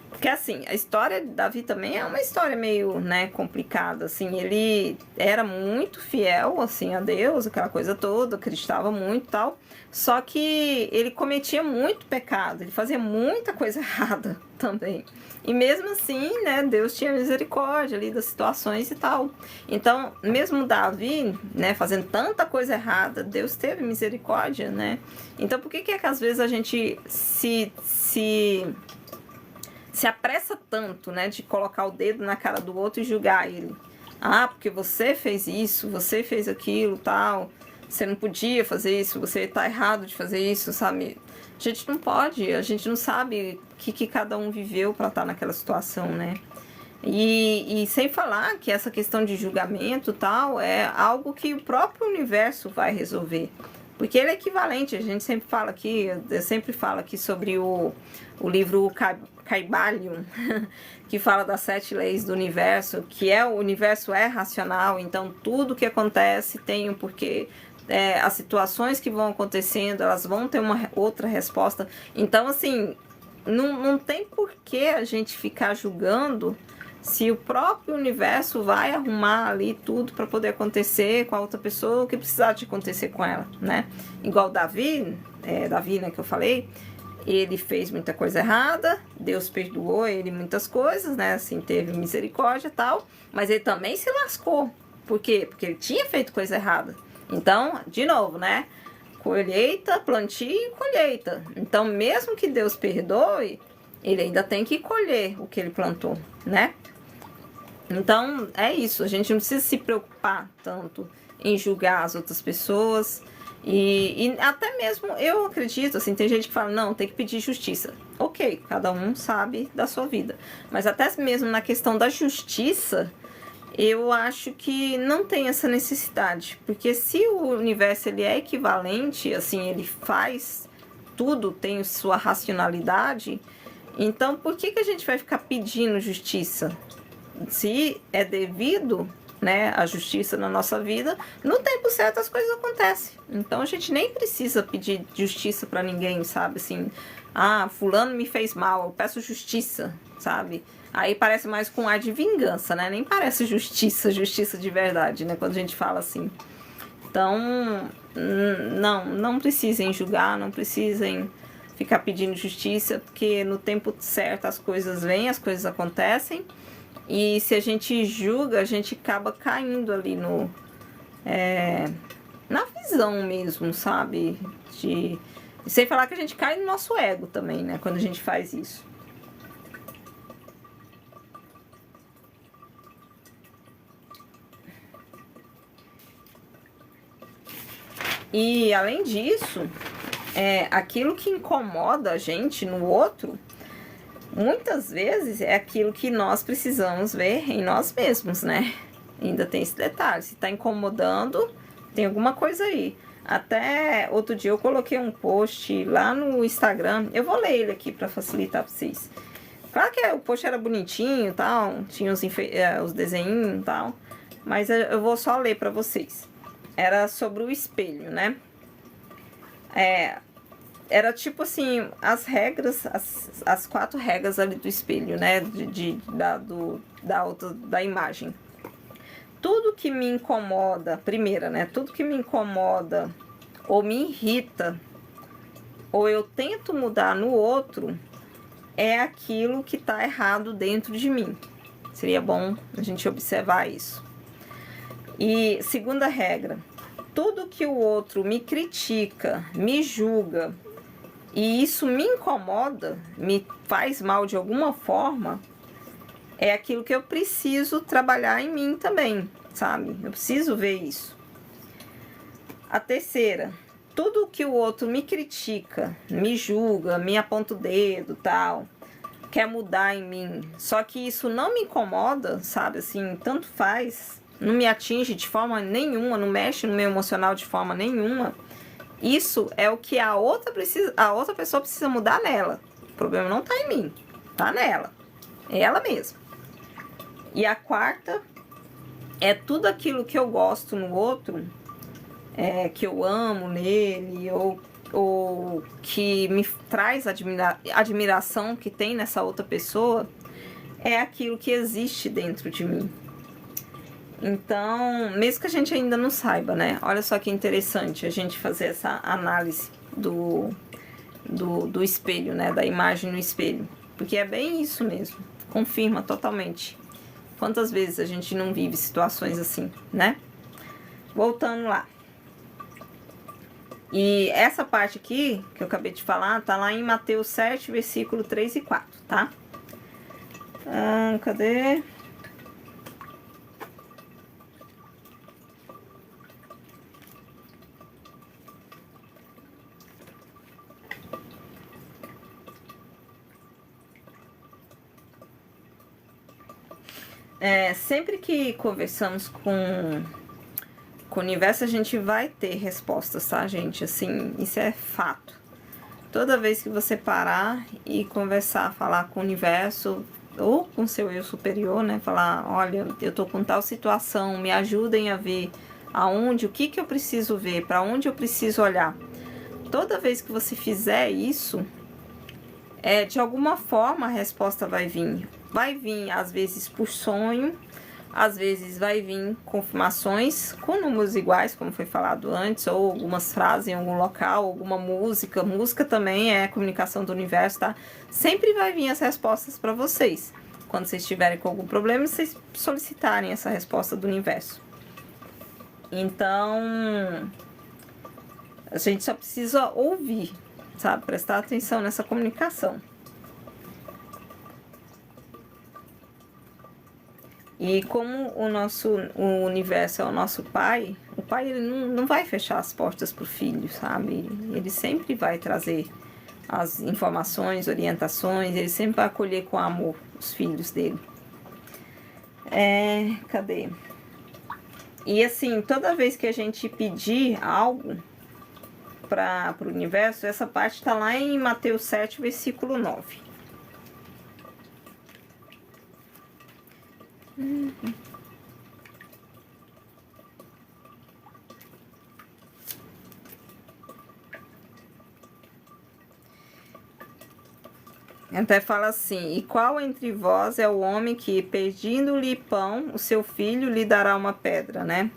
Porque assim, a história de Davi também é uma história meio, né, complicada, assim, ele era muito fiel, assim, a Deus, aquela coisa toda, acreditava muito e tal, só que ele cometia muito pecado, ele fazia muita coisa errada também. E mesmo assim, né, Deus tinha misericórdia ali das situações e tal. Então, mesmo Davi, né, fazendo tanta coisa errada, Deus teve misericórdia, né? Então, por que às vezes a gente se apressa tanto, né, de colocar o dedo na cara do outro e julgar ele? Ah, porque você fez isso, você fez aquilo, tal, você não podia fazer isso, você tá errado de fazer isso, sabe? A gente não pode, a gente não sabe o que cada um viveu para estar naquela situação, né? E sem falar que essa questão de julgamento, tal, é algo que o próprio universo vai resolver. Porque ele é equivalente, a gente sempre fala aqui, eu sempre falo aqui sobre o livro Kybalion, que fala das 7 leis do universo, que o universo é racional, então tudo que acontece tem um porquê. As situações que vão acontecendo, elas vão ter uma outra resposta. Então, assim, não tem porquê a gente ficar julgando se o próprio universo vai arrumar ali tudo para poder acontecer com a outra pessoa, o que precisar de acontecer com ela, né? Igual Davi, né, que eu falei, ele fez muita coisa errada, Deus perdoou ele muitas coisas, né, assim, teve misericórdia e tal, mas ele também se lascou. Por quê? Porque ele tinha feito coisa errada. Então, de novo, né, colheita, plantio e colheita. Então, mesmo que Deus perdoe, ele ainda tem que colher o que ele plantou, né? Então, é isso. A gente não precisa se preocupar tanto em julgar as outras pessoas. E até mesmo, eu acredito, assim, tem gente que fala, não, tem que pedir justiça. Ok, cada um sabe da sua vida. Mas até mesmo na questão da justiça, eu acho que não tem essa necessidade. Porque se o universo ele é equivalente, assim, ele faz tudo, tem sua racionalidade, então por que a gente vai ficar pedindo justiça? Se é devido, né, a justiça na nossa vida, no tempo certo as coisas acontecem. Então a gente nem precisa pedir justiça para ninguém, sabe? Assim, ah, fulano me fez mal, eu peço justiça, sabe? Aí parece mais com ar de vingança, né? Nem parece justiça, justiça de verdade, né? Quando a gente fala assim. Então, não precisem julgar, não precisem ficar pedindo justiça, porque no tempo certo as coisas vêm, as coisas acontecem. E se a gente julga, a gente acaba caindo ali na visão mesmo, sabe? Sem falar que a gente cai no nosso ego também, né? Quando a gente faz isso. E além disso, aquilo que incomoda a gente no outro, muitas vezes é aquilo que nós precisamos ver em nós mesmos, né? Ainda tem esse detalhe, se tá incomodando, tem alguma coisa aí. Até outro dia eu coloquei um post lá no Instagram, eu vou ler ele aqui para facilitar para vocês. Claro que o post era bonitinho e tal, tinha os desenhinhos e tal, mas eu vou só ler para vocês. Era sobre o espelho, né? Era tipo assim, as regras, as 4 regras ali do espelho, né? Da imagem. Tudo que me incomoda, primeira, né? Tudo que me incomoda ou me irrita, ou eu tento mudar no outro, é aquilo que tá errado dentro de mim. Seria bom a gente observar isso. E segunda regra, tudo que o outro me critica, me julga, e isso me incomoda, me faz mal de alguma forma, é aquilo que eu preciso trabalhar em mim também, sabe? Eu preciso ver isso. A terceira, tudo que o outro me critica, me julga, me aponta o dedo, tal, quer mudar em mim, só que isso não me incomoda, sabe? Assim, tanto faz, não me atinge de forma nenhuma, não mexe no meu emocional de forma nenhuma. Isso é o que a outra pessoa precisa mudar nela. O problema não tá em mim, tá nela. É ela mesma. E a quarta é tudo aquilo que eu gosto no outro, que eu amo nele, ou que me traz admiração que tem nessa outra pessoa, é aquilo que existe dentro de mim. Então, mesmo que a gente ainda não saiba, né? Olha só que interessante a gente fazer essa análise do espelho, né? Da imagem no espelho. Porque é bem isso mesmo. Confirma totalmente. Quantas vezes a gente não vive situações assim, né? Voltando lá. E essa parte aqui, que eu acabei de falar, tá lá em Mateus 7, versículo 3 e 4, tá? Cadê? Sempre que conversamos com o universo, a gente vai ter respostas, tá, gente? Assim, isso é fato. Toda vez que você parar e conversar, falar com o universo ou com seu eu superior, né? Falar, olha, eu tô com tal situação, me ajudem a ver o que eu preciso ver, para onde eu preciso olhar. Toda vez que você fizer isso, de alguma forma a resposta vai vir. Vai vir, às vezes, por sonho, às vezes vai vir confirmações com números iguais, como foi falado antes, ou algumas frases em algum local, alguma música. Música também é comunicação do universo, tá? Sempre vai vir as respostas para vocês. Quando vocês estiverem com algum problema, vocês solicitarem essa resposta do universo. Então, a gente só precisa ouvir, sabe? Prestar atenção nessa comunicação. E como o universo é o nosso pai, o pai, ele não vai fechar as portas pro filho, sabe? Ele sempre vai trazer as informações, orientações, ele sempre vai acolher com amor os filhos dele. Cadê? E assim, toda vez que a gente pedir algo para o universo, essa parte está lá em Mateus 7, versículo 9. Até fala assim: e qual entre vós é o homem que, pedindo-lhe pão, o seu filho lhe dará uma pedra, né?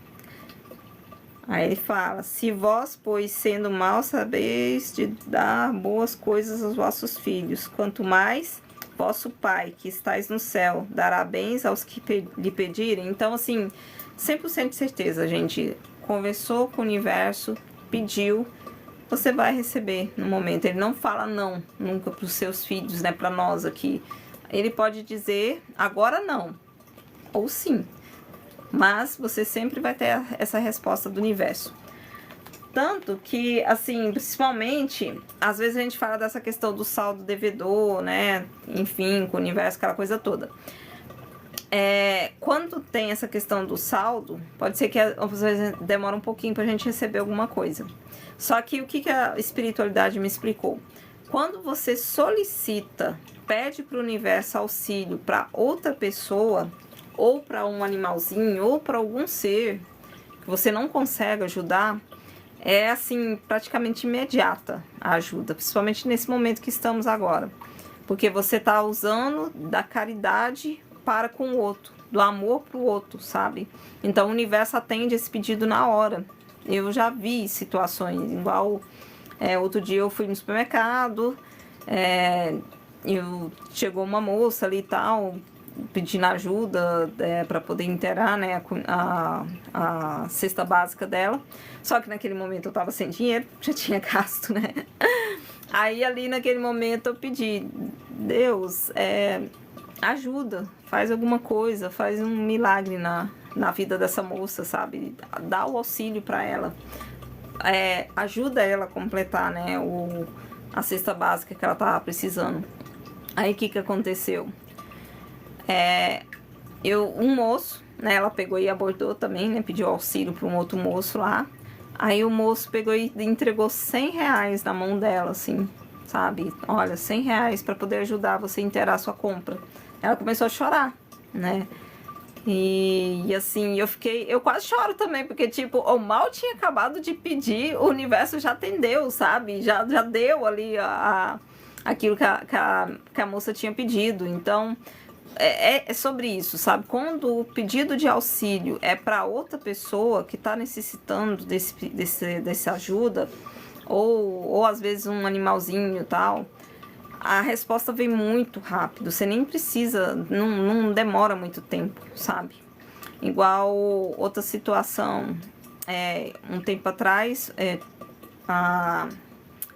Aí ele fala: se vós, pois, sendo maus, sabeis de dar boas coisas aos vossos filhos, quanto mais vosso Pai, que estais no céu, dará bens aos que lhe pedirem. Então, assim, 100% de certeza, gente. Conversou com o universo, pediu, você vai receber no momento. Ele não fala não nunca para os seus filhos, né? Para nós aqui. Ele pode dizer agora não, ou sim. Mas você sempre vai ter essa resposta do universo. Tanto que, assim, principalmente, às vezes a gente fala dessa questão do saldo devedor, né? Enfim, com o universo, aquela coisa toda. Quando tem essa questão do saldo, pode ser que às vezes demora um pouquinho pra gente receber alguma coisa. Só que o que a espiritualidade me explicou? Quando você solicita, pede pro universo auxílio para outra pessoa, ou para um animalzinho, ou para algum ser que você não consegue ajudar, é assim, praticamente imediata a ajuda, principalmente nesse momento que estamos agora. Porque você está usando da caridade para com o outro, do amor para o outro, sabe? Então o universo atende esse pedido na hora. Eu já vi situações, igual outro dia eu fui no supermercado, chegou uma moça ali e tal, pedindo ajuda para poder inteirar, né, a cesta básica dela. Só que naquele momento eu tava sem dinheiro, já tinha gasto, né? Aí ali naquele momento eu pedi: Deus, ajuda, faz alguma coisa, faz um milagre na vida dessa moça, sabe? Dá o auxílio para ela, ajuda ela a completar, né, a cesta básica que ela tava precisando. Aí o que aconteceu? Um moço, né, ela pegou e abordou também, né, pediu auxílio para um outro moço lá. Aí o moço pegou e entregou R$100 na mão dela, assim, sabe? Olha, R$100 para poder ajudar você a inteirar a sua compra. Ela começou a chorar, né? E assim, eu quase choro também, porque tipo, o mal tinha acabado de pedir, o universo já atendeu, sabe? Já deu ali aquilo que a moça tinha pedido. Então, é sobre isso, sabe? Quando o pedido de auxílio é para outra pessoa que está necessitando dessa ajuda, ou às vezes um animalzinho e tal, a resposta vem muito rápido. Você nem precisa, não demora muito tempo, sabe? Igual outra situação, um tempo atrás,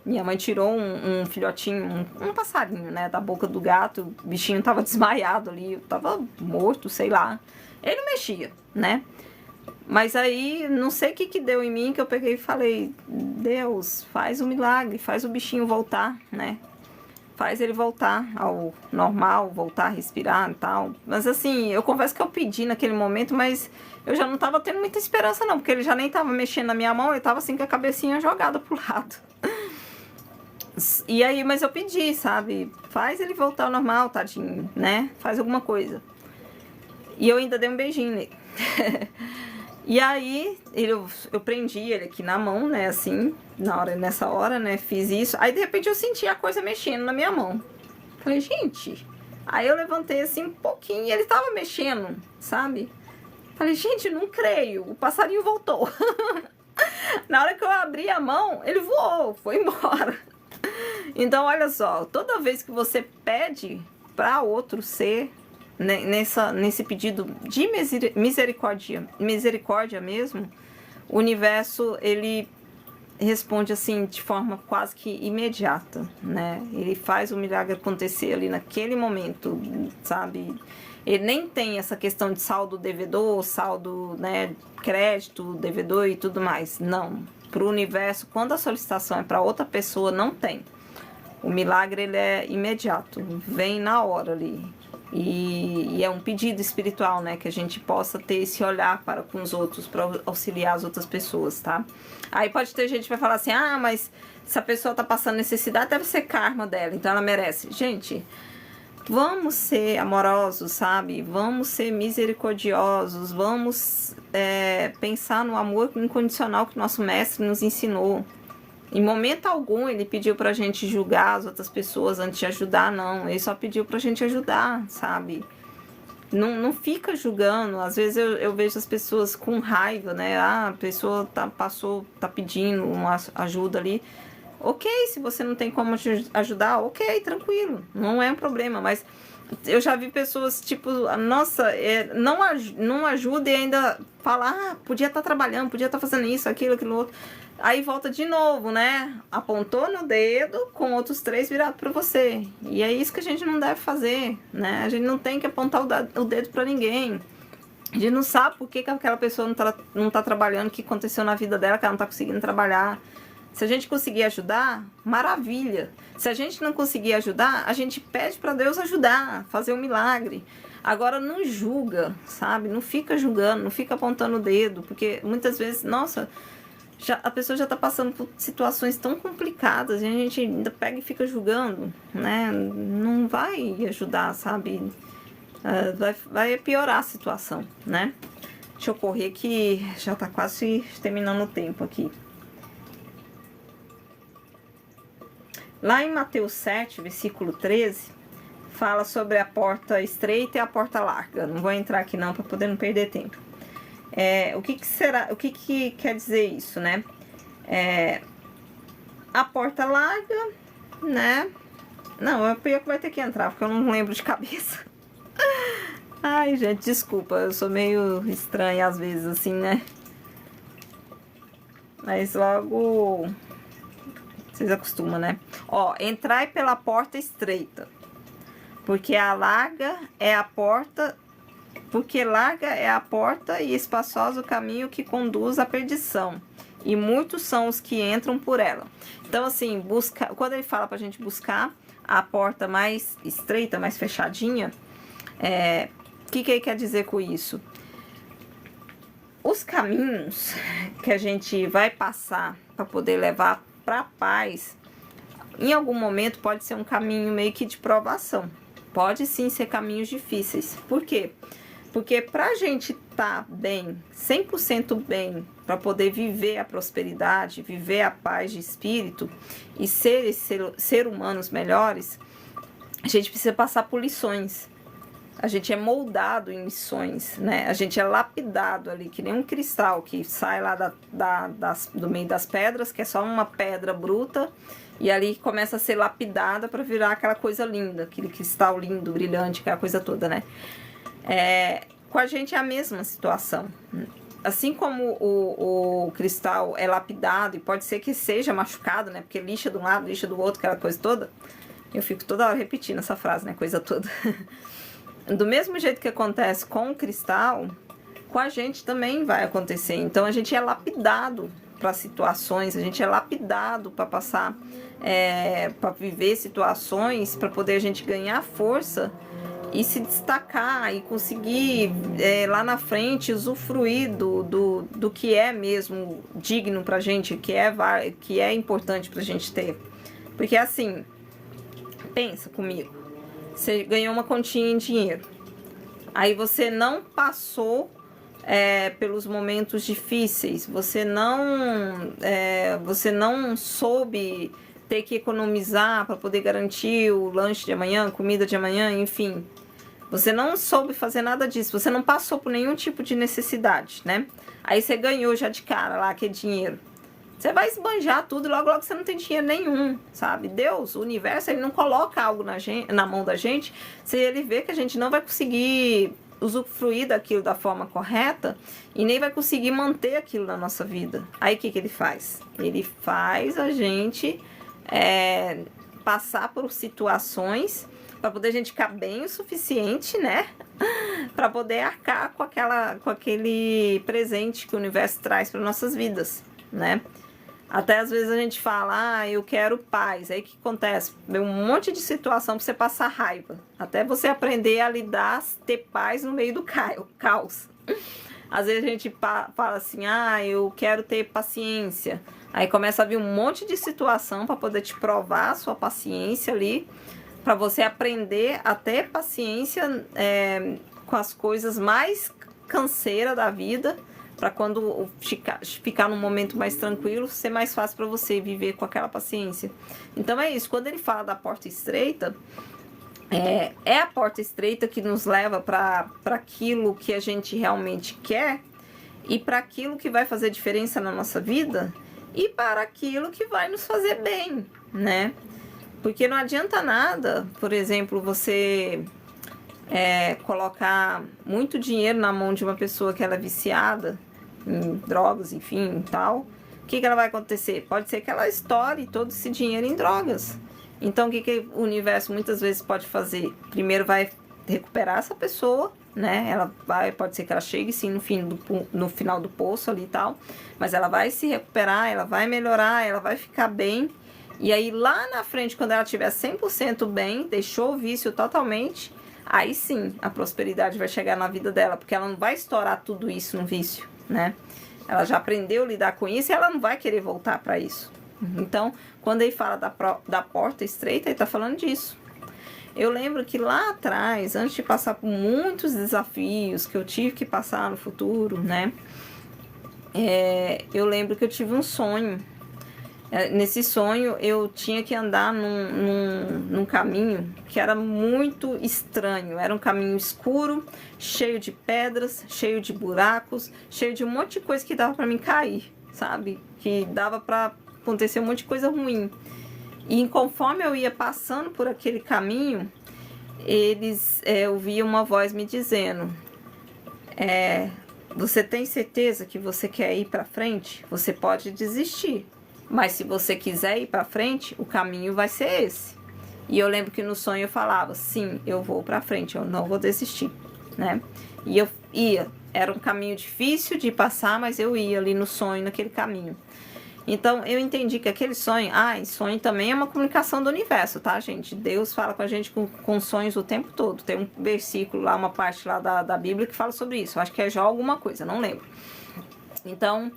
minha mãe tirou um filhotinho, um passarinho, né, da boca do gato. O bichinho tava desmaiado ali, tava morto, sei lá. Ele não mexia, né? Mas aí, não sei o que deu em mim, que eu peguei e falei: Deus, faz um milagre, faz o bichinho voltar, né? Faz ele voltar ao normal, voltar a respirar e tal. Mas assim, eu confesso que eu pedi naquele momento, mas eu já não tava tendo muita esperança não, porque ele já nem tava mexendo na minha mão, ele tava assim com a cabecinha jogada pro lado. E aí, mas eu pedi, sabe? Faz ele voltar ao normal, tadinho, né? Faz alguma coisa. E eu ainda dei um beijinho nele. E aí, eu prendi ele aqui na mão, né? Assim, nessa hora, né? Fiz isso. Aí, de repente, eu senti a coisa mexendo na minha mão. Falei, gente... Aí eu levantei assim um pouquinho e ele tava mexendo, sabe? Falei, gente, não creio. O passarinho voltou. Na hora que eu abri a mão, ele voou, foi embora. Então, olha só, toda vez que você pede para outro ser, né, nesse pedido de misericórdia mesmo, o universo, ele responde assim de forma quase que imediata, né? Ele faz o milagre acontecer ali naquele momento, sabe? Ele nem tem essa questão de saldo devedor, saldo, né, crédito, devedor e tudo mais. Não. Para o universo, quando a solicitação é para outra pessoa, não tem. O milagre, ele é imediato, vem na hora ali. E é um pedido espiritual, né? Que a gente possa ter esse olhar para com os outros, para auxiliar as outras pessoas, tá? Aí pode ter gente que vai falar assim, ah, mas se a pessoa tá passando necessidade, deve ser karma dela, então ela merece. Gente, vamos ser amorosos, sabe? Vamos ser misericordiosos, vamos pensar no amor incondicional que nosso mestre nos ensinou. Em momento algum ele pediu pra gente julgar as outras pessoas antes de ajudar, não. Ele só pediu pra gente ajudar, sabe? Não fica julgando. Às vezes eu vejo as pessoas com raiva, né? Ah, a pessoa tá pedindo uma ajuda ali. Ok, se você não tem como te ajudar, ok, tranquilo. Não é um problema, mas eu já vi pessoas, tipo, nossa, não ajuda e ainda fala, ah, podia estar trabalhando, podia estar fazendo isso, aquilo outro. Aí volta de novo, né? Apontou no dedo com outros 3 virados para você. E é isso que a gente não deve fazer, né? A gente não tem que apontar o dedo para ninguém. A gente não sabe por que aquela pessoa não tá trabalhando, o que aconteceu na vida dela, que ela não tá conseguindo trabalhar. Se a gente conseguir ajudar, maravilha. Se a gente não conseguir ajudar, a gente pede para Deus ajudar, fazer um milagre. Agora não julga, sabe? Não fica julgando, não fica apontando o dedo, porque muitas vezes, nossa, a pessoa já tá passando por situações tão complicadas e a gente ainda pega e fica julgando, né? Não vai ajudar, sabe? Vai piorar a situação, né? Deixa eu correr que já tá quase terminando o tempo aqui. Lá em Mateus 7, versículo 13, fala sobre a porta estreita e a porta larga. Não vou entrar aqui não para poder não perder tempo. O que quer dizer isso, né? A porta larga, né? Não, é pior que vai ter que entrar, porque eu não lembro de cabeça. Ai, gente, desculpa, eu sou meio estranha às vezes, assim, né? Mas logo vocês acostumam, né? Ó, entrai pela porta estreita, porque larga é a porta e espaçoso o caminho que conduz à perdição, e muitos são os que entram por ela. Então, assim, quando ele fala pra gente buscar a porta mais estreita, mais fechadinha, o que ele quer dizer com isso? Os caminhos que a gente vai passar para poder levar para paz, em algum momento pode ser um caminho meio que de provação. Pode sim ser caminhos difíceis. Por quê? Porque pra gente estar bem, 100% bem, para poder viver a prosperidade, viver a paz de espírito e ser humanos melhores, a gente precisa passar por lições. A gente é moldado em lições, né? A gente é lapidado ali, que nem um cristal que sai lá do meio das pedras, que é só uma pedra bruta, e ali começa a ser lapidada para virar aquela coisa linda, aquele cristal lindo, brilhante, aquela coisa toda, né? Com a gente é a mesma situação. Assim como o cristal é lapidado, e pode ser que seja machucado, né? Porque lixa de um lado, lixa do outro, aquela coisa toda. Eu fico toda hora repetindo essa frase, né? Coisa toda. Do mesmo jeito que acontece com o cristal, com a gente também vai acontecer. Então a gente é lapidado para situações, a gente é lapidado para passar, para viver situações, para poder a gente ganhar força e se destacar e conseguir lá na frente usufruir do que é mesmo digno pra gente, que é importante pra gente ter. Porque assim, pensa comigo. Você ganhou uma continha em dinheiro. Aí você não passou pelos momentos difíceis. Você não soube ter que economizar para poder garantir o lanche de amanhã, comida de amanhã, enfim. Você não soube fazer nada disso. Você não passou por nenhum tipo de necessidade, né? Aí você ganhou já de cara lá aquele dinheiro. Você vai esbanjar tudo e logo você não tem dinheiro nenhum, sabe? Deus, o universo, ele não coloca algo na mão da gente se ele vê que a gente não vai conseguir usufruir daquilo da forma correta e nem vai conseguir manter aquilo na nossa vida. Aí o que ele faz? Ele faz a gente passar por situações para poder a gente ficar bem o suficiente, né? Para poder arcar com aquele presente que o universo traz para nossas vidas, né? Até às vezes a gente fala, ah, eu quero paz. Aí o que acontece? Vem um monte de situação para você passar raiva. Até você aprender a lidar, ter paz no meio do caos. Às vezes a gente fala assim, ah, eu quero ter paciência. Aí começa a vir um monte de situação para poder te provar a sua paciência ali, para você aprender a ter paciência com as coisas mais canseiras da vida, para quando ficar num momento mais tranquilo, ser mais fácil para você viver com aquela paciência. Então é isso, quando ele fala da porta estreita, é a porta estreita que nos leva para aquilo que a gente realmente quer e para aquilo que vai fazer diferença na nossa vida e para aquilo que vai nos fazer bem, né? Porque não adianta nada, por exemplo, você colocar muito dinheiro na mão de uma pessoa que ela é viciada em drogas, enfim, e tal. O que ela vai acontecer? Pode ser que ela estoure todo esse dinheiro em drogas. Então, o que o universo muitas vezes pode fazer? Primeiro vai recuperar essa pessoa, né? Pode ser que ela chegue sim no final do poço ali e tal, mas ela vai se recuperar, ela vai melhorar, ela vai ficar bem. E aí lá na frente, quando ela estiver 100% bem, deixou o vício totalmente, aí sim a prosperidade vai chegar na vida dela, porque ela não vai estourar tudo isso no vício, né? Ela já aprendeu a lidar com isso e ela não vai querer voltar para isso. Então, quando ele fala da porta estreita, ele está falando disso. Eu lembro que lá atrás, antes de passar por muitos desafios que eu tive que passar no futuro, né? Eu lembro que eu tive um sonho. Nesse sonho, eu tinha que andar num caminho que era muito estranho. Era um caminho escuro, cheio de pedras, cheio de buracos, cheio de um monte de coisa que dava para mim cair, sabe? Que dava para acontecer um monte de coisa ruim. E conforme eu ia passando por aquele caminho, eu via uma voz me dizendo: você tem certeza que você quer ir para frente? Você pode desistir, mas se você quiser ir para frente, o caminho vai ser esse. E eu lembro que no sonho eu falava: sim, eu vou para frente, eu não vou desistir, né? E eu ia, era um caminho difícil de passar, mas eu ia ali no sonho, naquele caminho. Então, eu entendi que aquele sonho... sonho também é uma comunicação do universo, tá, gente? Deus fala com a gente com sonhos o tempo todo. Tem um versículo lá, uma parte lá da Bíblia que fala sobre isso. Eu acho que é Jó alguma coisa, não lembro. Então,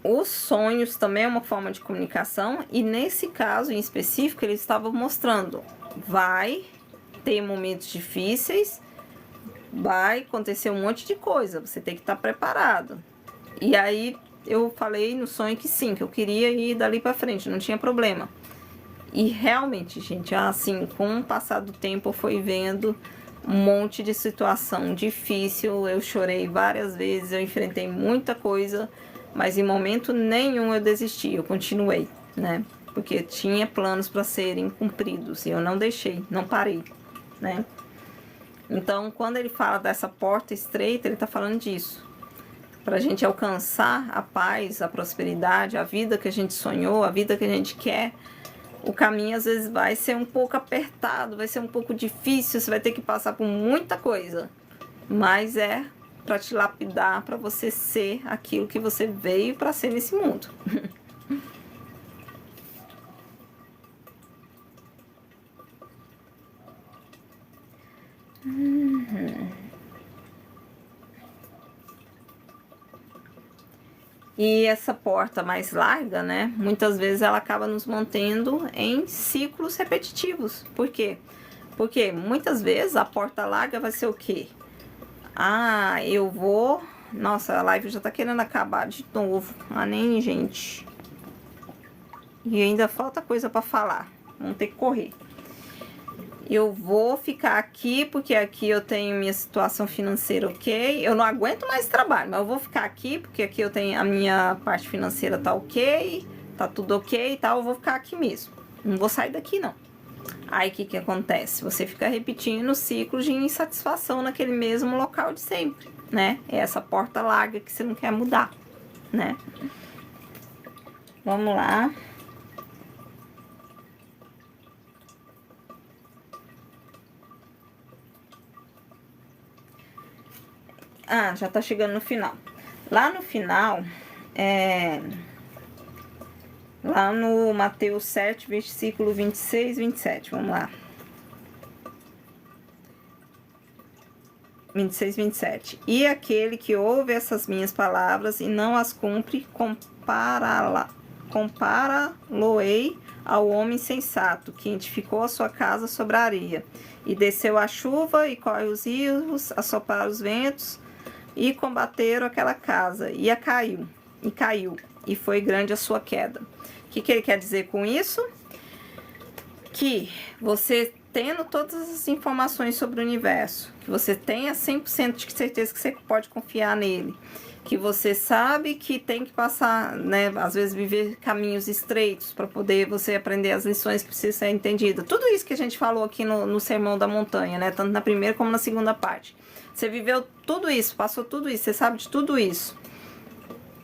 os sonhos também é uma forma de comunicação. E nesse caso em específico, ele estava mostrando... vai ter momentos difíceis, vai acontecer um monte de coisa. Você tem que estar preparado. E aí eu falei no sonho que sim, que eu queria ir dali pra frente, não tinha problema. E realmente, gente, assim, com o passar do tempo eu fui vendo um monte de situação difícil, eu chorei várias vezes, eu enfrentei muita coisa, mas em momento nenhum eu desisti, eu continuei, né? Porque tinha planos para serem cumpridos e eu não deixei, não parei, né? Então, quando ele fala dessa porta estreita, ele tá falando disso. Para a gente alcançar a paz, a prosperidade, a vida que a gente sonhou, a vida que a gente quer, o caminho às vezes vai ser um pouco apertado, vai ser um pouco difícil, você vai ter que passar por muita coisa, mas é para te lapidar, para você ser aquilo que você veio para ser nesse mundo. E essa porta mais larga, né? Muitas vezes ela acaba nos mantendo em ciclos repetitivos. Por quê? Porque muitas vezes a porta larga vai ser o quê? Eu vou... Nossa, a live já tá querendo acabar de novo. Nem, gente. E ainda falta coisa pra falar. Vamos ter que correr. Eu vou ficar aqui, porque aqui eu tenho minha situação financeira ok. Eu não aguento mais trabalho, mas eu vou ficar aqui, porque aqui eu tenho a minha parte financeira tá ok, tá tudo ok e tal, eu vou ficar aqui mesmo. Não vou sair daqui, não. Aí, o que acontece? Você fica repetindo ciclos de insatisfação naquele mesmo local de sempre, né? É essa porta larga que você não quer mudar, né? Vamos lá. já tá chegando no final. Lá no final, lá no Mateus 7, versículo 26 e 27, vamos lá. 26, 27. E aquele que ouve essas minhas palavras e não as cumpre, compará-lo-ei ao homem sensato, que edificou a sua casa sobre a areia. E desceu a chuva, e corre os rios, assoparam os ventos, e combateram aquela casa, e caiu, e foi grande a sua queda. O que ele quer dizer com isso? Que você, tendo todas as informações sobre o universo, que você tenha 100% de certeza que você pode confiar nele, que você sabe que tem que passar, né, às vezes viver caminhos estreitos para poder você aprender as lições que precisam ser entendidas. Tudo isso que a gente falou aqui no Sermão da Montanha, né, tanto na primeira como na segunda parte. Você viveu tudo isso, passou tudo isso, você sabe de tudo isso.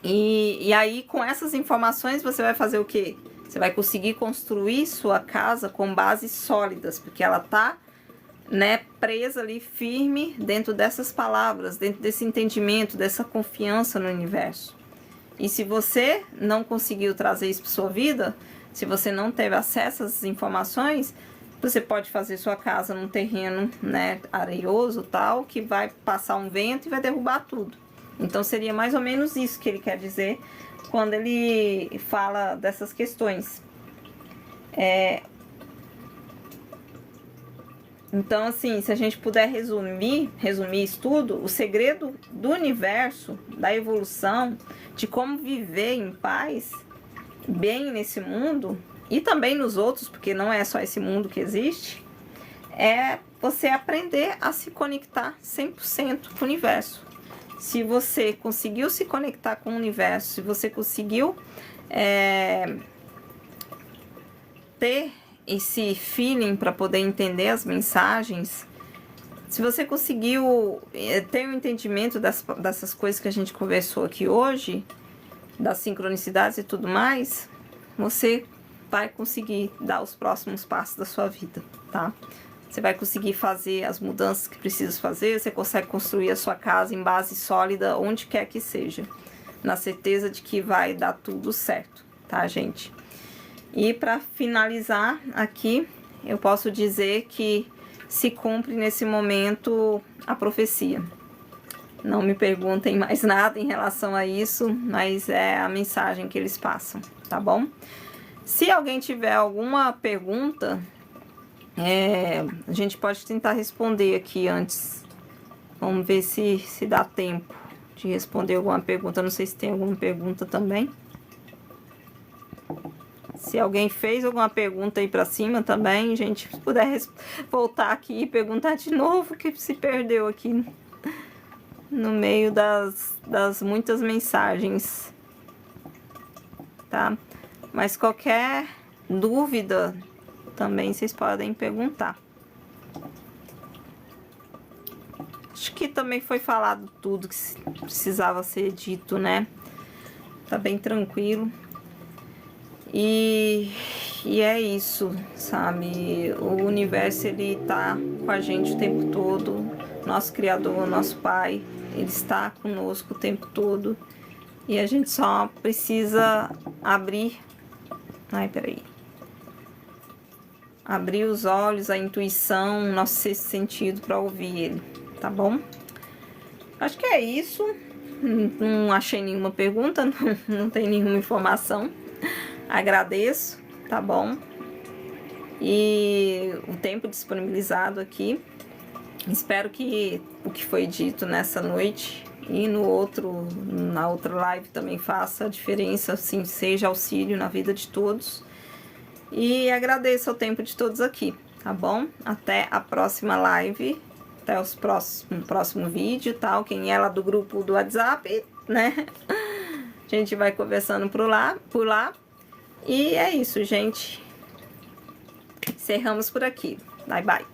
E aí, com essas informações, você vai fazer o quê? Você vai conseguir construir sua casa com bases sólidas, porque ela tá, né, presa ali, firme dentro dessas palavras, dentro desse entendimento, dessa confiança no universo. E se você não conseguiu trazer isso para sua vida, se você não teve acesso a essas informações, você pode fazer sua casa num terreno, né, areioso, tal, que vai passar um vento e vai derrubar tudo. Então seria mais ou menos isso que ele quer dizer quando ele fala dessas questões. Então, assim, se a gente puder resumir isso tudo, o segredo do universo, da evolução, de como viver em paz, bem nesse mundo, e também nos outros, porque não é só esse mundo que existe, é você aprender a se conectar 100% com o universo. Se você conseguiu se conectar com o universo, se você conseguiu ter esse feeling para poder entender as mensagens, se você conseguiu ter um entendimento dessas coisas que a gente conversou aqui hoje, das sincronicidades e tudo mais, você vai conseguir dar os próximos passos da sua vida, tá? Você vai conseguir fazer as mudanças que precisa fazer, você consegue construir a sua casa em base sólida, onde quer que seja, na certeza de que vai dar tudo certo, tá, gente? E para finalizar aqui, eu posso dizer que se cumpre nesse momento a profecia. Não me perguntem mais nada em relação a isso, mas é a mensagem que eles passam, tá bom? Se alguém tiver alguma pergunta, a gente pode tentar responder aqui antes. Vamos ver se dá tempo de responder alguma pergunta. Não sei se tem alguma pergunta também. Se alguém fez alguma pergunta aí pra cima também, gente, se puder voltar aqui e perguntar de novo, que se perdeu aqui no meio das muitas mensagens, tá? Mas qualquer dúvida também vocês podem perguntar. Acho que também foi falado tudo que precisava ser dito, né? Tá bem tranquilo. E é isso, sabe? O universo, ele tá com a gente o tempo todo. Nosso Criador, nosso Pai, ele está conosco o tempo todo. E a gente só precisa abrir... abrir os olhos, a intuição, nosso sexto sentido para ouvir ele, tá bom? Acho que é isso. Não achei nenhuma pergunta, não tem nenhuma informação. Agradeço, tá bom? E o tempo disponibilizado aqui. Espero que o que foi dito nessa noite e na outra live também faça a diferença, assim, seja auxílio na vida de todos. E agradeço o tempo de todos aqui, tá bom? Até a próxima live, até o próximo vídeo, tal. Quem é lá do grupo do WhatsApp, né? A gente vai conversando por lá. E é isso, gente. Encerramos por aqui. Bye, bye.